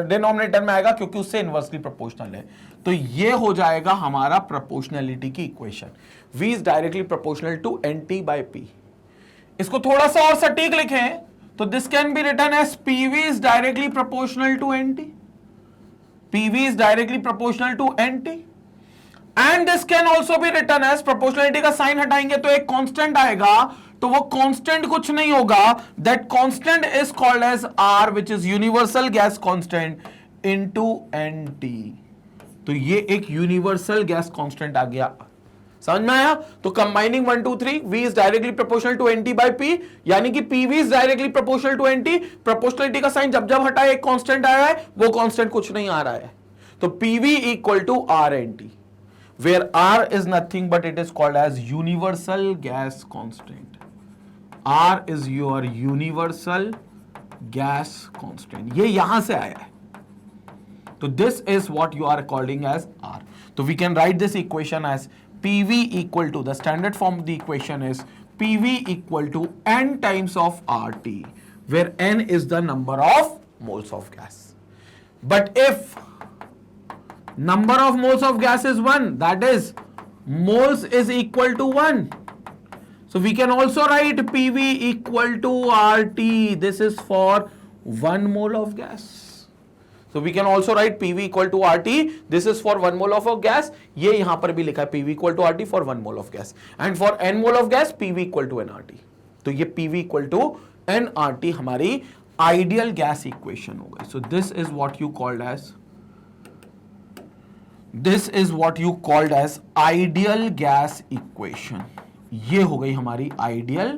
डिनोमिनेटर में आएगा क्योंकि उससे इनवर्सली प्रोपोर्शनल है। तो ये हो जाएगा हमारा प्रोपोर्शनलिटी की equation, V is directly proportional to NT by P। इसको थोड़ा सा और सटीक लिखें तो this can be written as PV is directly proportional to NT, PV is directly proportional to NT, and this can also be written as, proportionality का sign हटाएंगे तो एक कांस्टेंट आएगा, तो वो कांस्टेंट कुछ नहीं होगा, that constant is called as R, which is universal gas constant into NT। तो ये एक यूनिवर्सल गैस कांस्टेंट आ गया, समझ में आया? तो combining 1 2 3, V is directly proportional to NT by P, यानी कि PV is directly proportional to NT। Proportionality का साइन जब जब हटाए एक कांस्टेंट आया है, वो कांस्टेंट कुछ नहीं आ रहा है, तो PV equal to RNT, where R is nothing but it is called as universal gas constant. R is your universal gas constant. ये यहां से आया है, तो this is what you are calling as R. So we can write this equation as PV equal to, the standard form of the equation is PV equal to n times of RT, where n is the number of moles of gas. But if number of moles of gas is 1, that is moles is equal to 1. So we can also write PV equal to RT. This is for 1 mole of gas. So we can also write PV equal to RT. This is for 1 mole of gas. ये यहां पर भी लिखा है PV equal to RT for 1 mole of gas. And for n mole of gas, PV equal to nRT. तो ये PV equal to nRT हमारी ideal gas equation हो गई. So this is what you called as ideal gas equation. ये हो गई हमारी ideal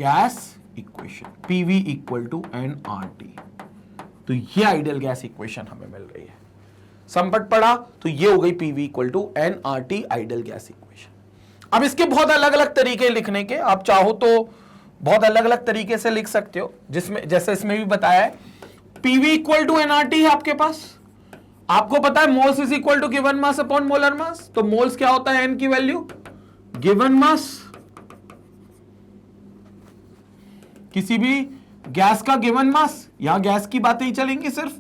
gas equation. PV equal to nRT. तो ये आइडियल गैस इक्वेशन हमें मिल रही है. संपट पड़ा तो ये हो गई PV equal to nRT ideal gas equation. अब इसके बहुत अलग अलग तरीके लिखने के, आप चाहो तो बहुत अलग अलग तरीके से लिख सकते हो, जिसमें जैसे इसमें भी बताया है PV इक्वल टू nRT है आपके पास. आपको पता है moles is equal to given mass upon molar mass. तो मोल्स क्या होता है n की वैल्यू, गिवन मास, किसी भी गैस का गिवन मास, यहां गैस की बातें ही चलेंगी सिर्फ,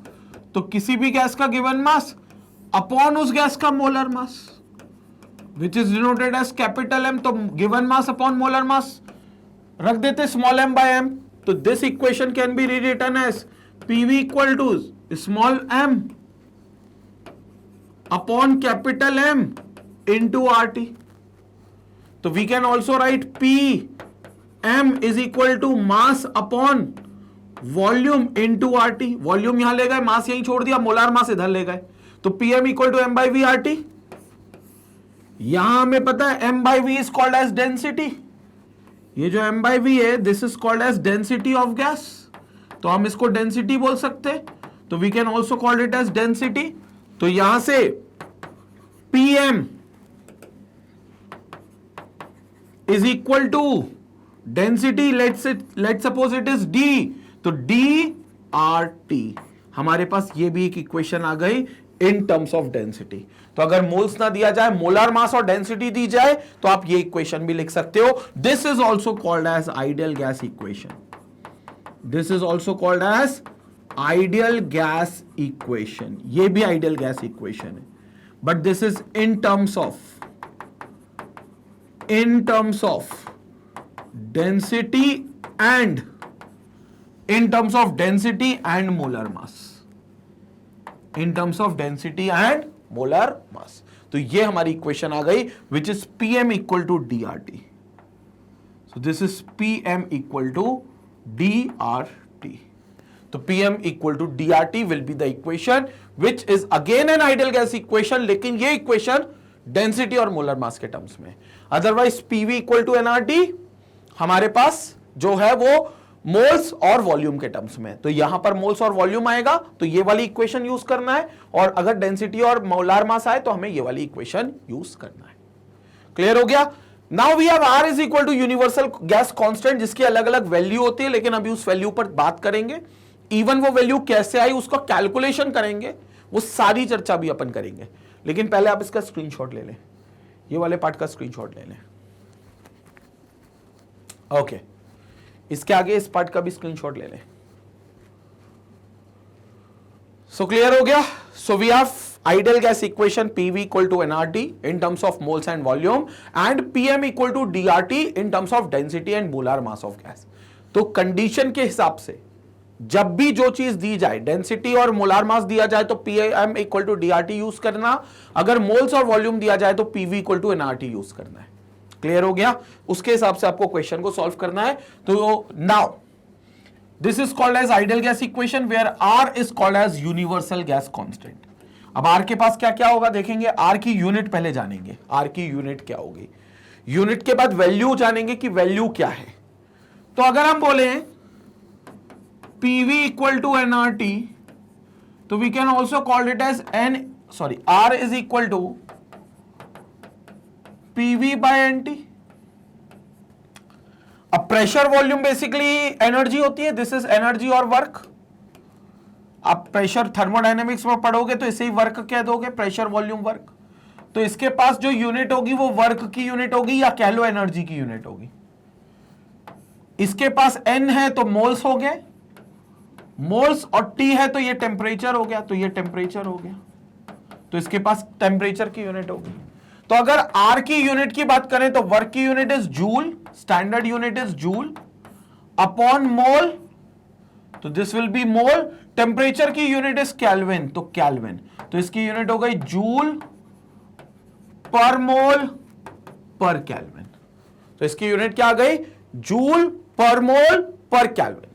तो किसी भी गैस का गिवन मास अपॉन उस गैस का molar mass, which is denoted as capital M. तो given mass upon molar mass रख देते स्मॉल m बाय m. तो this equation can be rewritten as PV equal to small m upon capital M into RT. तो we can also write M is equal to mass upon volume into RT. Volume यहां ले गए, मास यहीं छोड़ दिया, molar mass इधर ले गए, तो PM equal to M by V RT. यहां हमें पता है M by V is called as density. ये जो M by V है, this is called as density of gas. तो हम इसको डेंसिटी बोल सकते हैं. तो we can also call it as density. तो यहां से PM is equal to density, let's suppose it is D, तो dRT. हमारे पास ये भी एक इक्वेशन आ गई इन टर्म्स ऑफ डेंसिटी. तो अगर मोल्स ना दिया जाए, मोलर मास और डेंसिटी दी जाए, तो आप ये इक्वेशन भी लिख सकते हो. This is also called as ideal gas equation. This is also called as ideal gas equation. ये भी आइडियल गैस इक्वेशन है, but this is in terms of density and in terms of density and molar mass. In terms of density and molar mass. तो ये हमारी equation आ गई which is PM equal to DRT. So this is PM equal to DRT. तो PM equal to DRT will be the equation which is again an ideal gas equation, लेकिन ये equation density और molar mass के terms में. Otherwise PV equal to nRT हमारे पास जो है वो मोल्स और वॉल्यूम के टर्म्स में. तो यहां पर मोल्स और वॉल्यूम आएगा तो ये वाली इक्वेशन यूज करना है, और अगर डेंसिटी और मोलार मास आए तो हमें ये वाली इक्वेशन यूज करना है. क्लियर हो गया. Now we have R is equal to universal gas constant, जिसकी अलग अलग वैल्यू होती है, लेकिन अभी उस वैल्यू पर बात करेंगे. इवन वो वैल्यू कैसे आई उसका कैलकुलेशन करेंगे, वो सारी चर्चा भी अपन करेंगे. लेकिन पहले आप इसका स्क्रीनशॉट ले लें, ये वाले पार्ट का स्क्रीनशॉट ले लें. ओके इसके आगे इस पार्ट का भी स्क्रीनशॉट ले लें. सो क्लियर हो गया. So we have ideal gas equation PV equal to nRT in terms of moles and volume and PM equal to DRT in terms of density and molar mass of gas. तो condition के हिसाब से जब भी जो चीज दी जाए, density और मोलार मास दिया जाए तो PM equal to DRT use करना, अगर मोल्स और वॉल्यूम दिया जाए तो PV equal to nRT use करना है. क्लियर हो गया. उसके हिसाब से आपको क्वेश्चन को सॉल्व करना है. तो now this is called as ideal gas equation where R is called as universal gas constant. अब R के पास क्या क्या होगा देखेंगे. R की यूनिट पहले जानेंगे, R की यूनिट क्या होगी. यूनिट के बाद वैल्यू जानेंगे कि वैल्यू क्या है. तो अगर हम बोले PV इक्वल टू nRT, तो we can also call it as R is equal to PV by NT. अब प्रेशर वॉल्यूम बेसिकली एनर्जी होती है. दिस इज एनर्जी और वर्क. आप प्रेशर थर्मोडायनेमिक्स में पढ़ोगे तो इसे ही वर्क कह दोगे, प्रेशर वॉल्यूम वर्क. तो इसके पास जो यूनिट होगी वो वर्क की यूनिट होगी या कह लो एनर्जी की यूनिट होगी. इसके पास n है तो मोल्स हो गए, मोल्स, और T है तो ये टेम्परेचर हो गया, तो ये टेम्परेचर हो गया, तो इसके पास टेम्परेचर की यूनिट होगी। तो अगर R की यूनिट की बात करें तो वर्क की unit is joule, standard unit is joule upon mole, तो this will be mole. Temperature की यूनिट इज केल्विन, तो केल्विन, तो इसकी यूनिट हो गई जूल पर मोल पर केल्विन। तो इसकी यूनिट क्या आ गई? जूल पर मोल पर केल्विन,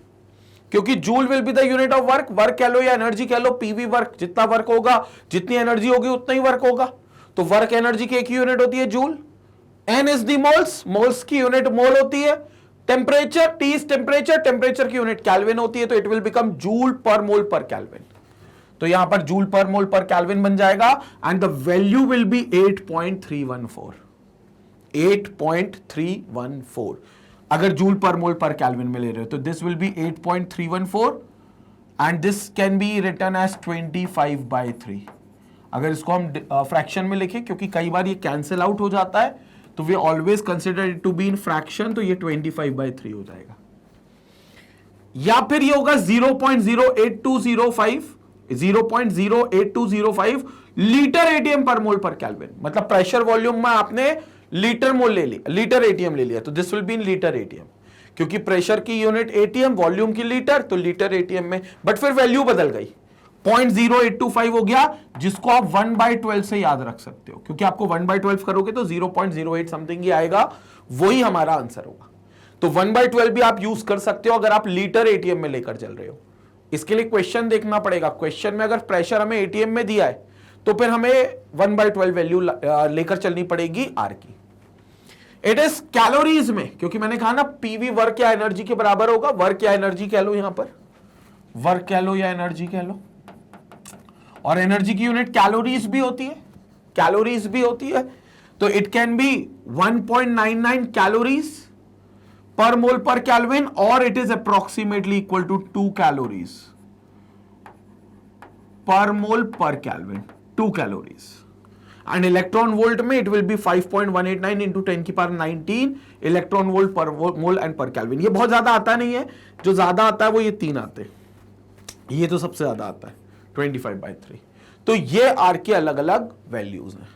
क्योंकि joule will be the unit of work, work कह लो या एनर्जी कह लो, पीवी वर्क, जितना वर्क होगा, जितनी एनर्जी होगी उतना ही वर्क होगा। तो वर्क एनर्जी की एक यूनिट होती है joule, n is the moles, moles की यूनिट मोल होती है, temperature, T is temperature, temperature की यूनिट केल्विन होती है, तो इट विल बिकम जूल पर मोल पर केल्विन। तो यहां पर जूल पर मोल पर केल्विन बन जाएगा and the value will be 8.314, 8.314 अगर जूल पर मोल पर केल्विन में ले रहे हो तो this will be 8.314 and this can be written as 25/3। अगर इसको हम फ्रैक्शन में लिखें, क्योंकि कई बार ये कैंसिल आउट हो जाता है, तो we always consider it to be in fraction, तो ये 25/3 हो जाएगा। या फिर ये होगा 0.08205, 0.08205 लीटर एटीएम पर मोल पर केल्विन, मतलब प्रेशर वॉल्यूम में आपने लीटर मोल ले लिया, लीटर एटीएम ले लिया, तो this will be in litre ATM, क्योंकि प्रेशर की यूनिट एटीएम, वॉल्यूम की लीटर, तो लीटर एटीएम में। बट फिर वैल्यू बदल गई, 0.0825 हो गया, जिसको आप 1/12 से याद रख सकते हो, क्योंकि आपको 1/12 करोगे तो 0.08 समथिंग ही आएगा, वही हमारा आंसर होगा। तो 1/12 भी आप यूज कर सकते हो अगर आप लीटर एटीएम में लेकर चल रहे हो। इसके लिए क्वेश्चन देखना पड़ेगा, क्वेश्चन में अगर प्रेशर हमें एटीएम में दिया है तो फिर हमें 1/12 वैल्यू लेकर चलनी पड़ेगी आर की। इट इज कैलोरीज में, क्योंकि मैंने कहा ना पीवी वर्क या एनर्जी के बराबर होगा, वर्क या एनर्जी कह लो, यहां पर वर्क कह लो या एनर्जी कह लो, और एनर्जी की यूनिट कैलोरीज भी होती है, कैलोरीज भी होती है, तो it can be 1.99 calories per mole per kelvin, और it is approximately equal to 2 calories per mole per kelvin, 2 calories. And electron volt में it will be 5.189 into 10⁻19 electron volt per mole and पर kelvin. ये बहुत ज्यादा आता नहीं है, जो ज्यादा आता है वो ये 3 आते हैं, ये तो सबसे ज्यादा आता है 25/3। तो ये आर के अलग अलग वैल्यूज हैं।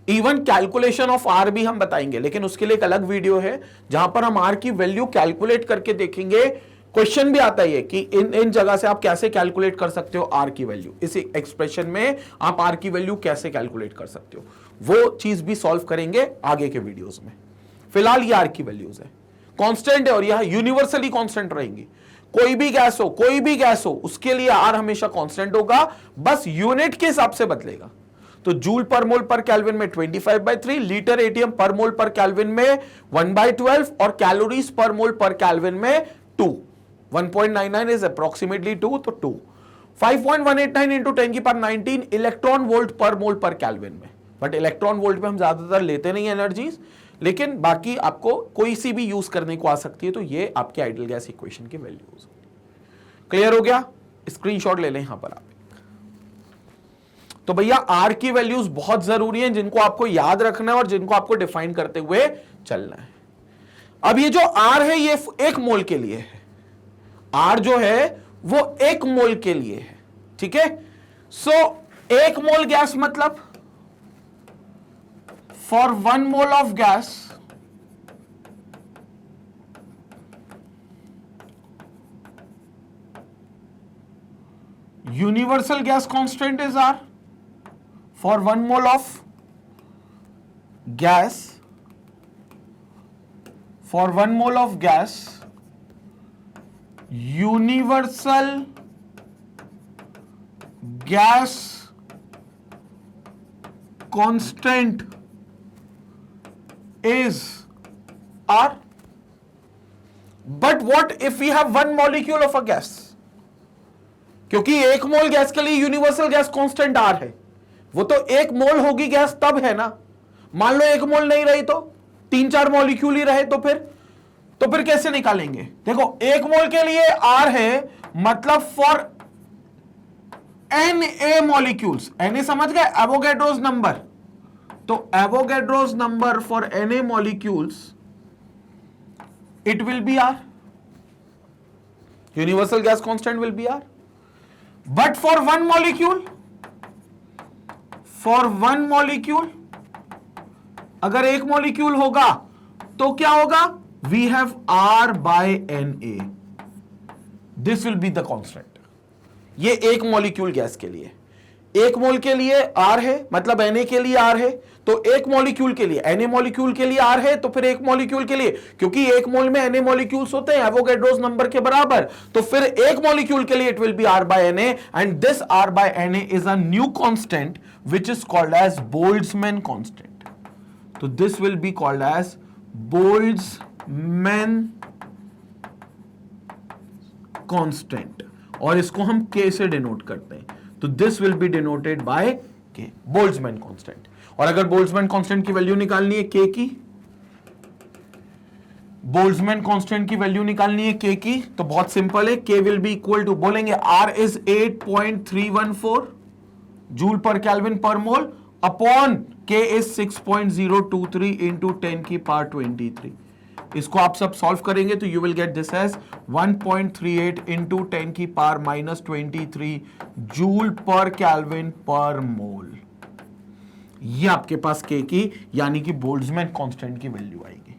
इवन कैलकुलेशन ऑफ आर भी हम बताएंगे, लेकिन उसके लिए एक अलग वीडियो है जहां पर हम आर की वैल्यू कैलकुलेट करके देखेंगे। क्वेश्चन भी आता है कि इन जगह से आप कैसे कैलकुलेट कर सकते हो आर की वैल्यू, इस एक्सप्रेशन में आप आर की वैल्यू कैसे कैलकुलेट कर सकते हो, वो चीज भी सॉल्व करेंगे आगे के वीडियोस में। फिलहाल ये आर की वैल्यूज है, कांस्टेंट है और यह यूनिवर्सली कांस्टेंट रहेंगी। कोई भी गैस हो, कोई भी गैस हो, उसके लिए आर हमेशा कांस्टेंट होगा, बस यूनिट के हिसाब से बदलेगा। तो जूल पर मोल पर केल्विन में 25/3, लीटर एटीएम पर मोल पर केल्विन में 1/12, और calories per mole per kelvin में 2। 1.99 इज अप्रोक्सीमेटली 2, तो 2। 5.189 into 10⁻19 electron volt per mole per kelvin में। बट इलेक्ट्रॉन वोल्ट में हम ज्यादातर लेते नहीं एनर्जीज, लेकिन बाकी आपको कोई सी भी यूज करने को आ सकती है। तो ये आपके आइडियल गैस इक्वेशन की वैल्यूज। क्लियर हो गया? स्क्रीनशॉट ले लें यहां पर आप। तो भैया आर की वैल्यूज बहुत जरूरी हैं, जिनको आपको याद रखना है और जिनको आपको डिफाइन करते हुए चलना है। अब ये जो आर है ये 1 मोल के लिए है, आर जो है वो 1 मोल के लिए है, ठीक है। सो 1 मोल गैस मतलब for 1 mole of gas universal gas constant is R. For 1 mole of gas, for 1 mole of gas, universal gas constant is R. But what if we have 1 molecule of a gas? क्योंकि 1 मोल gas के लिए universal gas constant R है, वो तो 1 मोल होगी gas तब है ना। मान लो 1 मोल नहीं रही तो 3-4 मॉलिक्यूल ही रहे, तो फिर कैसे निकालेंगे? देखो 1 मोल के लिए आर है, मतलब फॉर Na मॉलिक्यूल्स, Na समझ गए, एवोगैड्रोस नंबर, तो Avogadro's number for Na molecules it will be R. universal gas constant will be R. But for one molecule, अगर एक मॉलिक्यूल होगा तो क्या होगा? We have R by Na. This will be the constant. ये एक molecule gas के लिए, एक मोल के लिए R है, मतलब Na के लिए R है, तो एक मॉलिक्यूल के लिए, Na मॉलिक्यूल के लिए R है, तो फिर एक मॉलिक्यूल के लिए, क्योंकि एक मोल में Na मॉलिक्यूल्स होते हैं एवोगैड्रोस नंबर के बराबर, तो फिर एक मॉलिक्यूल के लिए it will B R by Na, and this R by Na is a new constant which is called as Boltzmann constant. तो this will be called as Boltzmann constant, और इसको हम K से डिनोट करते हैं, तो this will B denoted by K, Boltzmann constant. और अगर बोल्ट्जमैन कांस्टेंट की वैल्यू निकालनी है K की, बोल्ट्जमैन कांस्टेंट की वैल्यू निकालनी है K की, तो बहुत सिंपल है, K will be equal to, बोलेंगे R is 8.314 joule per kelvin per mole upon K is 6.023 into 10 की पावर 23। इसको आप सब सॉल्व करेंगे तो you will get this as 1.38 into 10 की power minus 23 joule per kelvin per mole. ये आपके पास K की यानी कि बोल्ट्जमैन कांस्टेंट की वैल्यू आएगी।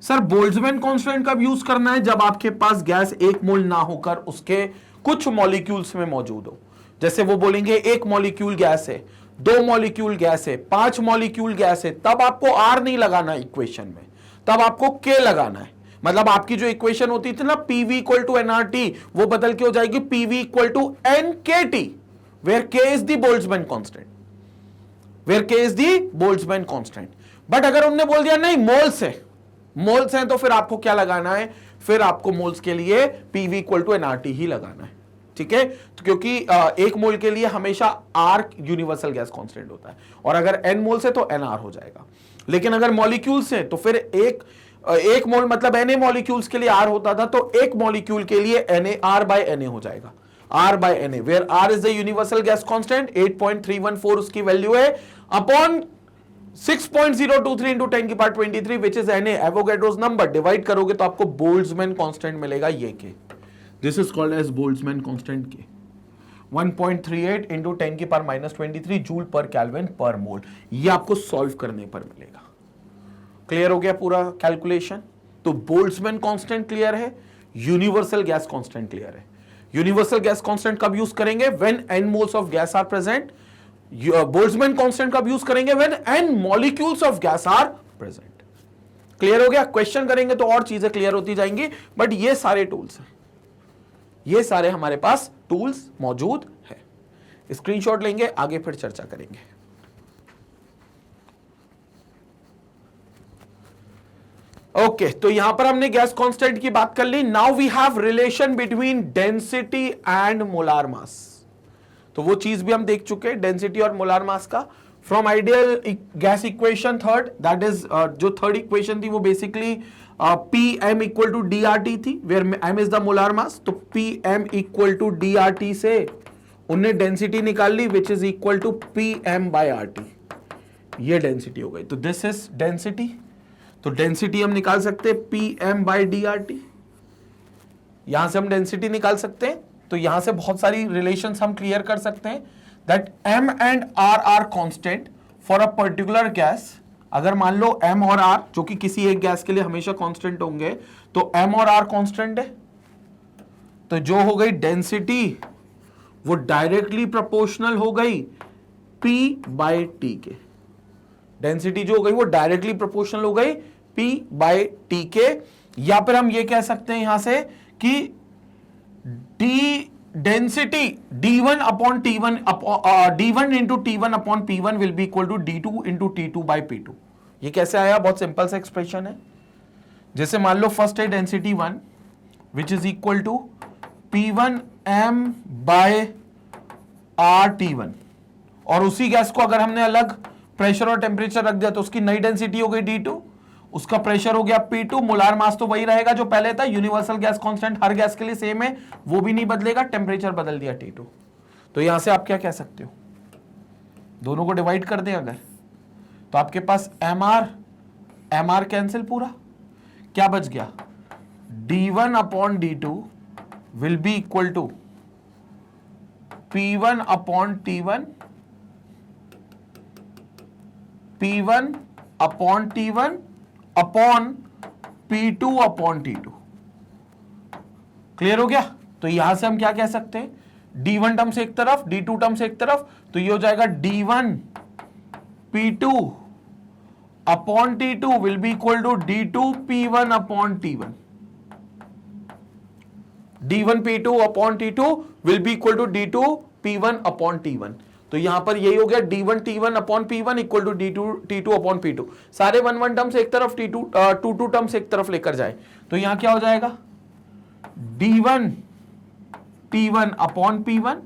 सर बोल्ट्जमैन कांस्टेंट कब यूज करना है? जब आपके पास गैस एक मोल ना होकर उसके कुछ मॉलिक्यूल्स में मौजूद हो। जैसे वो बोलेंगे एक मॉलिक्यूल गैस है, 2 मॉलिक्यूल गैस है, 5 मॉलिक्यूल गैस है, तब आपको R नहीं लगाना इक्वेशन में, तब आपको K लगाना है। मतलब आपकी जो इक्वेशन होती थी ना PV इक्वल टू nRT, वो बदल के हो जाएगी PV equal to NKT, where K is the Boltzmann constant, where K is the Boltzmann constant. But अगर उन्होंने बोल दिया नहीं मोल्स हैं, तो फिर आपको क्या लगाना है? फिर आपको मोल्स के लिए PV इक्वल टू nRT ही लगाना है, ठीक है? तो क्योंकि एक मोल के लिए हमेशा R यूनिवर्सल गैस कांस्टेंट होता है, और अगर n मोल्स है तो nR हो जाएगा। लेकिन अगर मॉलिक्यूल्स हैं तो फिर एक मोल मतलब Na मॉलिक्यूल्स के लिए R होता था, तो एक मॉलिक्यूल के लिए Na R by Na हो जाएगा, R by Na, where R is the universal gas constant, 8.314 उसकी वैल्यू है, अपॉन 6.023 इंटू 10 की power 23 which is Na Avogadro's number, divide करोगे तो आपको बोल्ट्जमैन कांस्टेंट मिलेगा, ये K। This is called as Boltzmann constant K। 1.38 into 10 की power minus 23 joule per kelvin per mole, ये आपको सॉल्व करने पर मिलेगा। क्लियर हो गया पूरा कैलकुलेशन? तो बोल्ट्जमैन कांस्टेंट क्लियर है, यूनिवर्सल गैस कांस्टेंट क्लियर है। यूनिवर्सल गैस कांस्टेंट कब यूज करेंगे? When n moles of gas are present. Boltzmann constant कब यूज करेंगे? When n molecules of gas are present. Clear हो गया? क्वेश्चन करेंगे तो और चीजें क्लियर होती जाएंगी, बट ये सारे टूल्स हैं, ये सारे हमारे पास टूल्स मौजूद है। स्क्रीनशॉट लेंगे, आगे फिर चर्चा करेंगे। ओके, तो यहां पर हमने गैस कांस्टेंट की बात कर ली। Now we have relation between density and molar mass. तो वो चीज भी हम देख चुके हैं, डेंसिटी और मोलार मास का। From ideal gas equation third, that is जो थर्ड इक्वेशन थी वो basically Pm equal to DRT थी, where m is the molar mass. तो Pm इक्वल टू DRT से उन्हें डेंसिटी निकाल ली, which is equal to Pm by RT। ये डेंसिटी हो गई, तो दिस इज डेंसिटी। तो डेंसिटी हम निकाल सकते हैं Pm बाय DRT, यहां से हम डेंसिटी निकाल सकते हैं। तो यहां से बहुत सारी रिलेशंस हम क्लियर कर सकते हैं, that m and r are constant for a particular gas. अगर मान लो m और r जो कि किसी एक गैस के लिए हमेशा कांस्टेंट होंगे, तो m और r कांस्टेंट है, तो जो हो गई डेंसिटी वो डायरेक्टली प्रोपोर्शनल हो गई P बाय T के। डेंसिटी जो हो गई वो डायरेक्टली प्रोपोर्शनल हो गई P बाय T के। या फिर हम ये कह सकते हैं यहां से कि density d1 upon T1 d1 into T1 upon P1 will be equal to d2 into T2 by P2। ये कैसे आया? बहुत सिंपल सा एक्सप्रेशन है। जैसे मान लो फर्स्ट है density 1 which is equal to P1 m by RT1, और उसी गैस को अगर हमने अलग प्रेशर और टेम्परेचर रख दिया तो उसकी नई डेंसिटी हो गई D2, उसका प्रेशर हो गया P2, मोलार मास तो वही रहेगा जो पहले था, यूनिवर्सल गैस कांस्टेंट हर गैस के लिए सेम है, वो भी नहीं बदलेगा, टेम्परेचर बदल दिया T2। तो यहां से आप क्या कह सकते हो? दोनों को डिवाइड कर दें अगर, तो आपके पास mr कैंसिल पूरा, क्या बच गया? d1 upon d2 will be equal to P1 upon T1, P1 upon T1 upon P2 upon T2। Clear हो गया? तो यहां से हम क्या कह सकते हैं, D1 टर्म्स एक तरफ, D2 टर्म्स एक तरफ, तो ये हो जाएगा D1 P2 upon T2 will be equal to D2 P1 upon T1। D1 P2 upon T2 will be equal to D2 P1 upon T1। तो यहां पर यही हो गया D1 T1 upon P1 equal to D2 T2 upon P2। सारे 1 terms एक तरफ, to terms एक तरफ लेकर जाए, तो यहां क्या हो जाएगा, D1 T1 upon P1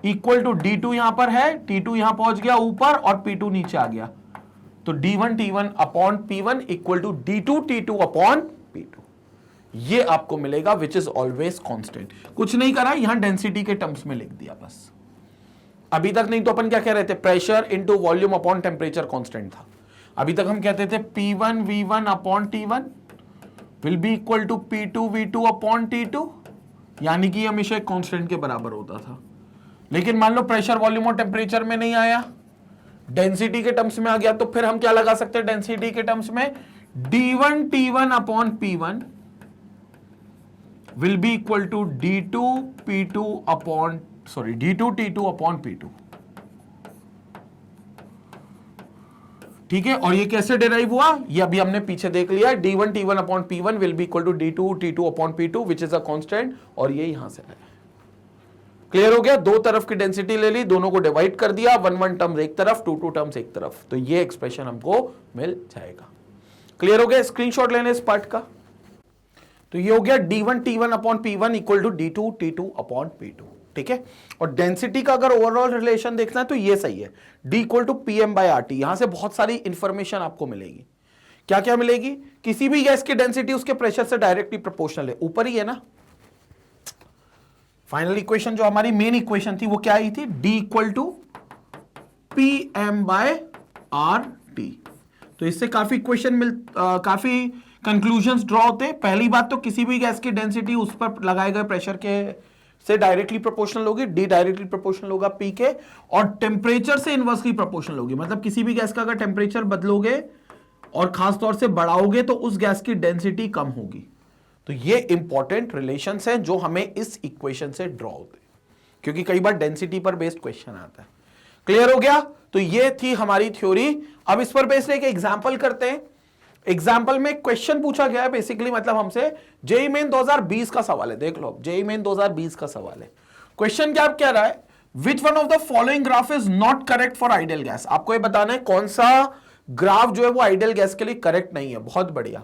equal to D2 यहां पर है, T2 यहां पहुंच गया ऊपर और P2 नीचे आ गया, तो D1 T1 upon P1 equal to D2 T2 upon P2। ये आपको मिलेगा विच इज ऑलवेज कांस्टेंट। कुछ नहीं करा, यहां डेंसिटी के टर्म्स में लिख दिया बस। अभी तक नहीं तो अपन क्या कह रहे थे, pressure into volume upon temperature constant था। अभी तक हम कहते थे P1 V1 upon T1 will be equal to P2 V2 upon T2, यानी कि हमेशा एक कांस्टेंट के बराबर होता था। लेकिन मान लो प्रेशर वॉल्यूम और टेम्परेचर में नहीं आया, डेंसिटी के टर्म्स में आ गया, तो फिर हम क्या लगा सकते हैं डेंसिटी के टर्म्स में, D1 T1 upon P1 will be equal to D2 P2 upon D2 T2 upon P2। ठीक है, और ये कैसे डिराइव हुआ, ये अभी हमने पीछे देख लिया, D1 T1 upon P1 will be equal to D2 T2 upon P2 which is a constant, और ये यहां से आया। क्लियर हो गया? दो तरफ की डेंसिटी ले ली, दोनों को डिवाइड कर दिया, 1 टर्म्स एक तरफ, 2 टर्म्स एक तरफ, तो ये एक्सप्रेशन हमको मिल जाएगा। क्लियर हो गया? स्क्रीनशॉट लेने इस पार्ट का। तो ये हो गया D1 T1 upon P1 equal to D2 T2 upon P2। ठीक है, और डेंसिटी का अगर ओवरऑल रिलेशन देखना है तो ये सही है, D equal to PM by RT। यहां से बहुत सारी इंफॉर्मेशन आपको मिलेगी। क्या क्या मिलेगी, किसी भी गैस की डेंसिटी उसके प्रेशर से डायरेक्टली प्रोपोर्शनल है, ऊपर ही है ना। फाइनल इक्वेशन जो हमारी मेन इक्वेशन थी वो क्या आई थी, D equal to PM by RT। तो इससे काफी इक्वेशन काफी कंक्लूजन्स ड्रॉ होते हैं। पहली बात तो किसी भी गैस की डेंसिटी उस पर लगाए गए प्रेशर के से डायरेक्टली प्रोपोर्शनल होगी, D डायरेक्टली प्रोपोर्शनल होगा P के, और टेम्परेचर से इनवर्सली प्रोपोर्शनल होगी। मतलब किसी भी गैस का अगर टेम्परेचर बदलोगे और खास तौर से बढ़ाओगे तो उस गैस की डेंसिटी कम होगी। तो ये इंपॉर्टेंट रिलेशंस हैं जो हमें इस इक्वेशन से ड्रॉ होते हैं, क्योंकि कई बार डेंसिटी पर बेस्ड क्वेश्चन आता है। क्लियर हो गया? तो ये थी हमारी थ्योरी। अब इस पर बेस्ड एक एग्जांपल करते हैं। एग्जाम्पल में क्वेश्चन पूछा गया है बेसिकली, मतलब हमसे जेईई मेन 2020 का सवाल है। देख लो, जेईई मेन 2020 का सवाल है। क्वेश्चन क्या कह रहा है, which one of the following graph is not correct for ideal gas. आपको ये बताना है कौन सा ग्राफ जो है वो आइडियल गैस के लिए करेक्ट नहीं है। बहुत बढ़िया,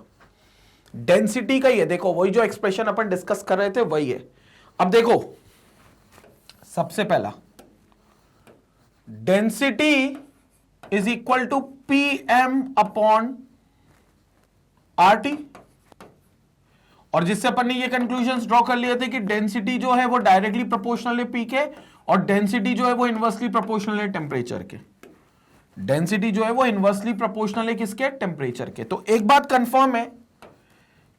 डेंसिटी का ही है। देखो, वही जो एक्सप्रेशन अपन डिस्कस कर रहे थे वही है। अब देखो, सबसे पहला density is equal to PM upon RT, और जिससे अपन ने ये कंक्लूजन्स ड्रॉ कर लिए थे कि डेंसिटी जो है वो डायरेक्टली प्रोपोर्शनल है P के, और डेंसिटी जो है वो इनवर्सली प्रोपोर्शनल है टेम्परेचर के। डेंसिटी जो है वो इनवर्सली प्रोपोर्शनल है किसके, टेम्परेचर के। तो एक बात कंफर्म है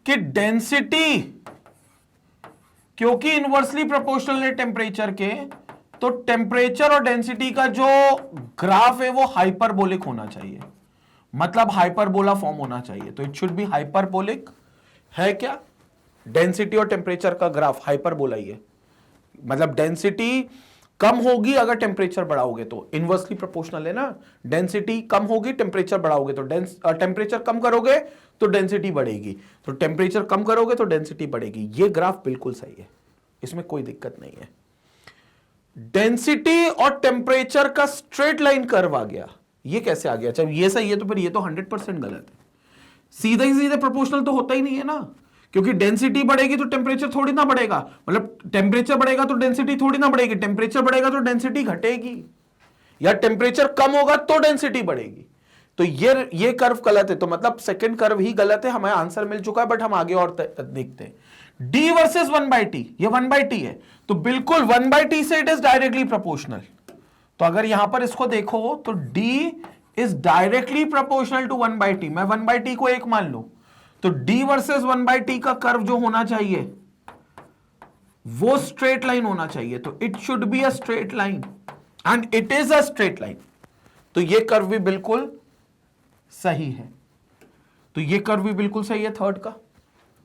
कि डेंसिटी क्योंकि इनवर्सली प्रोपोर्शनल है टेम्परेचर के, तो टेम्परेचर और डेंसिटी का जो ग्राफ है वो हाइपरबोलिक होना चाहिए, मतलब हाइपरबोला फॉर्म होना चाहिए। तो इट शुड बी हाइपरबोलिक। है क्या, डेंसिटी और टेम्परेचर का ग्राफ हाइपरबोला ही है। मतलब डेंसिटी कम होगी अगर टेम्परेचर बढ़ाओगे तो, इनवर्सली प्रोपोर्शनल है ना। डेंसिटी कम होगी, टेम्परेचर बढ़ाओगे तो टेम्परेचर कम करोगे तो डेंसिटी बढ़ेगी, तो टेम्परेचर कम करोगे तो डेंसिटी बढ़ेगी। ये ग्राफ बिल्कुल सही है, इसमें कोई दिक्कत नहीं है। डेंसिटी और टेम्परेचर का स्ट्रेट लाइन कर्व आ गया, ये कैसे आ गया? जब ये सही है तो फिर ये तो 100% गलत है। सीधे ही सीधे प्रोपोर्शनल तो होता ही नहीं है ना, क्योंकि डेंसिटी बढ़ेगी तो टेम्परेचर थोड़ी ना बढ़ेगा, मतलब टेम्परेचर बढ़ेगा तो डेंसिटी थोड़ी ना बढ़ेगी, टेम्परेचर बढ़ेगा तो डेंसिटी घटेगी, या टेम्परेचर कम होगा तो डेंसिटी बढ़ेगी। तो ये कर्व गलत है, तो मतलब सेकंड कर्व ही गलत है। हमें आंसर मिल चुका है, बट हम आगे और देखते हैं। D वर्सेस 1/T, ये 1/T है, तो बिल्कुल 1/T से इट इज डायरेक्टली प्रोपोर्शनल। तो अगर यहां पर इसको देखो तो D is directly proportional to 1/T। मैं 1/T को 1 मान लू, तो D वर्सेस 1/T का कर्व जो होना चाहिए वो स्ट्रेट लाइन होना चाहिए। तो it should be a straight line and it is a straight line. तो ये कर्व भी बिल्कुल सही है। तो ये कर्व भी बिल्कुल सही है थर्ड का,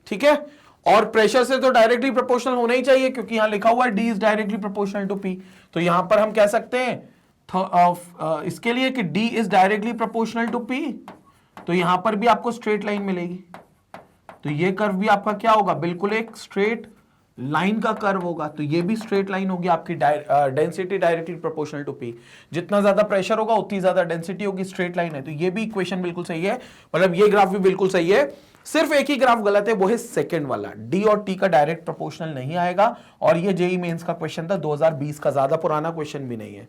ठीक है। और प्रेशर से तो डायरेक्टली प्रोपोर्शनल होना ही चाहिए, क्योंकि यहां लिखा हुआ है D is directly proportional to P. तो यहां पर हम कह सकते हैं इसके लिए कि D is directly proportional to P. तो यहां पर भी आपको स्ट्रेट लाइन मिलेगी। तो ये कर्व भी आपका क्या होगा, बिल्कुल एक स्ट्रेट लाइन का कर्व होगा। तो ये भी स्ट्रेट लाइन होगी आपकी, density directly proportional to P. जितना ज्यादा प्रेशर होगा उतनी ज्यादा डेंसिटी होगी, स्ट्रेट लाइन है। तो ये भी इक्वेशन बिल्कुल सही है, मतलब ये ग्राफ भी बिल्कुल सही है। सिर्फ एक ही ग्राफ गलत है, वो है सेकंड वाला, डी और टी का डायरेक्ट प्रोपोर्शनल नहीं आएगा। और ये जेई मेंस का क्वेश्चन था 2020 का, ज्यादा पुराना क्वेश्चन भी नहीं है।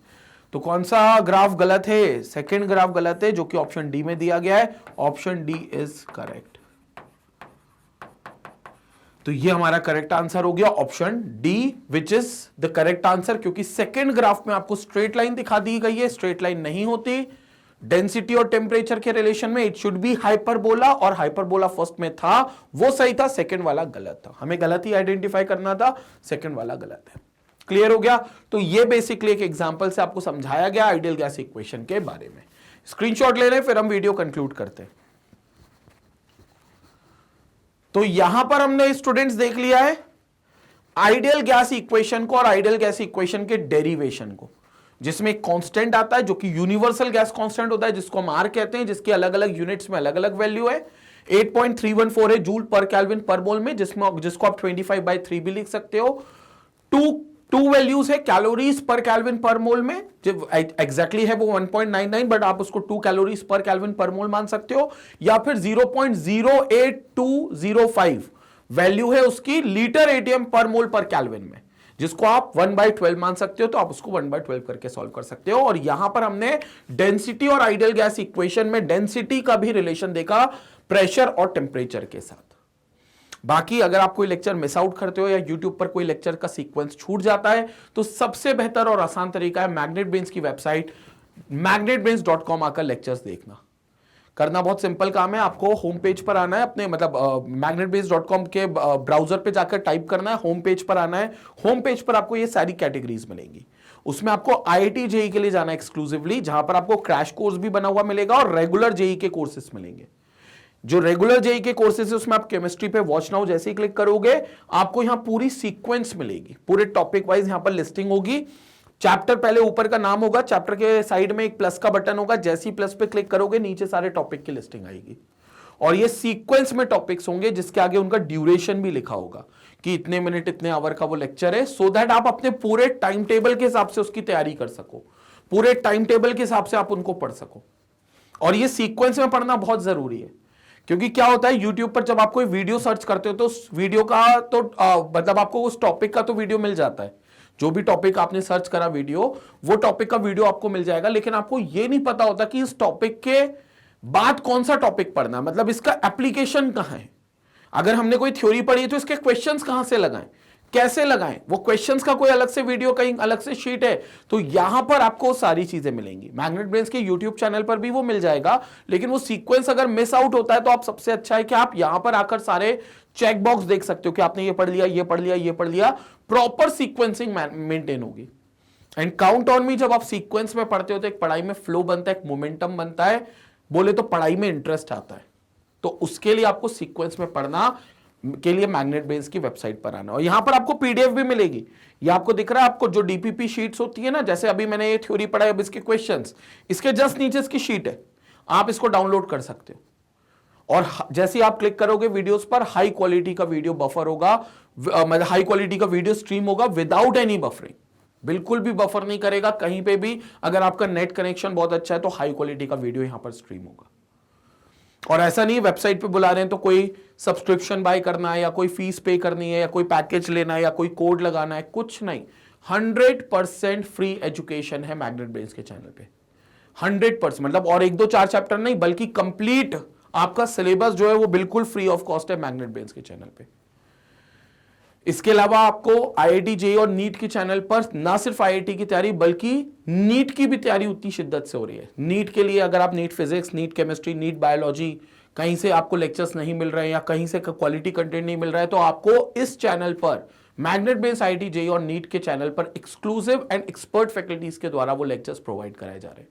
तो कौन सा ग्राफ गलत है, सेकंड ग्राफ गलत है, जो कि ऑप्शन डी में दिया गया है। Option D is correct. तो ये हमारा करेक्ट आंसर हो गया option D, which is the correct answer, क्योंकि सेकंड ग्राफ में आपको स्ट्रेट लाइन दिखा दी गई है। स्ट्रेट लाइन नहीं होती डेंसिटी और टेम्परेचर के रिलेशन में, इट शुड बी हाइपरबोला, और हाइपरबोला फर्स्ट में था, वो सही था, सेकंड वाला गलत था। हमें गलत ही आइडेंटिफाई करना था, सेकंड वाला गलत है। क्लियर हो गया। तो ये बेसिकली एक एग्जांपल से आपको समझाया गया आइडियल गैस इक्वेशन के बारे में। स्क्रीनशॉट ले लें, फिर हम वीडियो कंक्लूड करते हैं। तो यहां पर हमने स्टूडेंट्स देख लिया है आइडियल गैस इक्वेशन को और आइडियल गैस इक्वेशन के डेरिवेशन को, जिसमें एक कांस्टेंट आता है जो कि यूनिवर्सल गैस कांस्टेंट होता है, जिसको हम आर कहते हैं, जिसके अलग अलग यूनिट्स में अलग अलग वैल्यू है। 8.314 है जूल पर केल्विन पर मोल में, जिसको आप 25/3 भी लिख सकते हो। टू वैल्यूज है कैलोरीज पर केल्विन पर मोल में, जो एग्जैक्टली है वो 1.99, बट आप उसको 2 कैलोरीज पर केल्विन पर मोल मान सकते हो, या फिर 0.08205 वैल्यू है उसकी लीटर एटीएम पर मोल पर केल्विन में, जिसको आप 1/12 मान सकते हो। तो आप उसको 1/12 करके सॉल्व कर सकते हो। और यहां पर हमने डेंसिटी और आइडियल गैस इक्वेशन में डेंसिटी का भी रिलेशन देखा प्रेशर और टेम्परेचर के साथ। बाकी अगर आप कोई लेक्चर मिस आउट करते हो या YouTube पर कोई लेक्चर का सीक्वेंस छूट जाता है, तो सबसे बेहतर और आसान तरीका है मैग्नेट ब्रेन्स की वेबसाइट magnetbrains.com आकर लेक्चर्स देखना। करना बहुत सिंपल काम है, आपको होम पेज पर आना है, अपने मतलब magnetbrains.com के ब्राउजर पे जाकर टाइप करना है, होम पेज पर आना है। होम पेज पर आपको ये सारी कैटेगरीज मिलेंगी। उसमें आपको IIT जेई के लिए जाना है एक्सक्लूसिवली, जहां पर आपको क्रैश कोर्स भी बना हुआ मिलेगा और रेगुलर जेई के कोर्सेस मिलेंगे। जो रेगुलर जेई के कोर्सेज है उसमें आप केमिस्ट्री पे वॉच नाउ जैसे ही क्लिक करोगे, आपको यहां पूरी सीक्वेंस मिलेगी, पूरे टॉपिक वाइज यहां पर लिस्टिंग होगी। चैप्टर पहले ऊपर का नाम होगा, चैप्टर के साइड में एक प्लस का बटन होगा, जैसे ही प्लस पे क्लिक करोगे नीचे सारे टॉपिक की लिस्टिंग आएगी। और ये सीक्वेंस में टॉपिक्स होंगे, जिसके आगे उनका ड्यूरेशन भी लिखा होगा कि इतने मिनट इतने आवर का वो लेक्चर है, सो दैट आप अपने पूरे टाइम टेबल के हिसाब से उसकी तैयारी कर सको, पूरे टाइम टेबल के हिसाब से आप उनको पढ़ सको। और ये सीक्वेंस में पढ़ना बहुत जरूरी है, क्योंकि क्या होता है यूट्यूब पर जब आप कोई वीडियो सर्च करते हो तो उस वीडियो का तो मतलब आपको उस टॉपिक का तो वीडियो मिल जाता है, जो भी टॉपिक आपने सर्च करा वीडियो, वो टॉपिक का वीडियो आपको मिल जाएगा। लेकिन आपको ये नहीं पता होता कि इस टॉपिक के बाद कौन सा टॉपिक पढ़ना, मतलब इसका एप्लीकेशन कहां है। अगर हमने कोई थ्योरी पढ़ी है तो इसके क्वेश्चंस कहां से लगाएं, कैसे लगाएं, वो क्वेश्चंस का कोई अलग से वीडियो, कहीं अलग से शीट है। तो यहां पर आपको सारी चीजें मिलेंगी। मैग्नेट ब्रेन्स के यूट्यूब चैनल पर भी वो मिल जाएगा, लेकिन वो सीक्वेंस अगर मिस आउट होता है तो आप सबसे अच्छा है कि आप यहां पर आकर सारे चेक बॉक्स देख सकते हो कि आपने ये पढ़ लिया, ये पढ़ लिया, ये पढ़ लिया। प्रॉपर सीक्वेंसिंग मेंटेन होगी। एंड काउंट ऑन मी, जब आप सीक्वेंस में पढ़ते हो तो एक पढ़ाई में फ्लो बनता है, एक मोमेंटम बनता है, बोले तो पढ़ाई में इंटरेस्ट आता है। तो उसके लिए आपको सीक्वेंस में पढ़ना के लिए मैग्नेट ब्रेन्स की वेबसाइट पर आना। और यहां पर आपको पीडीएफ भी मिलेगी। ये आपको दिख रहा है, आपको जो डीपीपी शीट्स होती है ना, जैसे अभी मैंने ये थ्योरी पढ़ा है, अब इसके क्वेश्चंस, इसके जस्ट नीचे इसकी शीट है, आप इसको डाउनलोड कर सकते हो। और जैसे आप क्लिक करोगे वीडियोस पर, हाई क्वालिटी का वीडियो बफर होगा, मतलब हाई क्वालिटी का वीडियो स्ट्रीम होगा विदाउट एनी बफरिंग, बिल्कुल भी बफर नहीं करेगा कहीं पे भी। अगर आपका नेट कनेक्शन बहुत अच्छा है तो हाई क्वालिटी का वीडियो यहां पर स्ट्रीम होगा। और ऐसा नहीं वेबसाइट पे बुला रहे हैं तो कोई सब्सक्रिप्शन बाय करना है या कोई फीस पे करनी है या कोई पैकेज लेना है या कोई कोड लगाना है, कुछ नहीं। 100% फ्री एजुकेशन है मैग्नेट ब्रेन्स के चैनल पे, 100%। मतलब और 1-2-4 चैप्टर नहीं, बल्कि कंप्लीट आपका सिलेबस जो है वो बिल्कुल फ्री ऑफ कॉस्ट है मैग्नेट ब्रेन्स के चैनल पे। इसके अलावा आपको IIT जेईई और नीट के चैनल पर ना सिर्फ IIT की तैयारी बल्कि नीट की भी तैयारी उतनी शिद्दत से हो रही है। नीट के लिए अगर आप NEET physics, NEET chemistry, NEET biology कहीं से आपको लेक्चर्स नहीं मिल रहे हैं या कहीं से क्वालिटी कंटेंट नहीं मिल रहा है, तो आपको इस चैनल पर मैग्नेट बेस आईआईटी जेईई और नीट के चैनल पर एक्सक्लूसिव एंड एक्सपर्ट फैकल्टीज के द्वारा वो लेक्चर्स प्रोवाइड कराए जा रहे हैं।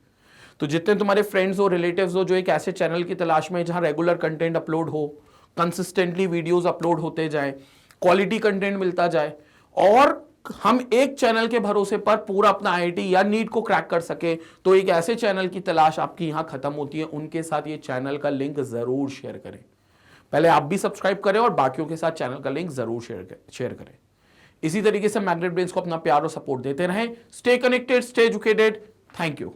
तो जितने तुम्हारे फ्रेंड्स हो, रिलेटिव्स हो, जो एक ऐसे चैनल की तलाश में जहां रेगुलर कंटेंट अपलोड हो, कंसिस्टेंटली वीडियोस अपलोड होते जाए, क्वालिटी कंटेंट मिलता जाए और हम एक चैनल के भरोसे पर पूरा अपना आईआईटी या नीट को क्रैक कर सके, तो एक ऐसे चैनल की तलाश आपकी यहां खत्म होती है। उनके साथ ये चैनल का लिंक जरूर शेयर करें। पहले आप भी सब्सक्राइब करें और बाकियों के साथ चैनल का लिंक जरूर शेयर करें। इसी तरीके से मैग्नेट ब्रेन्स को अपना प्यार और सपोर्ट देते रहें। Stay connected, stay educated. Thank you.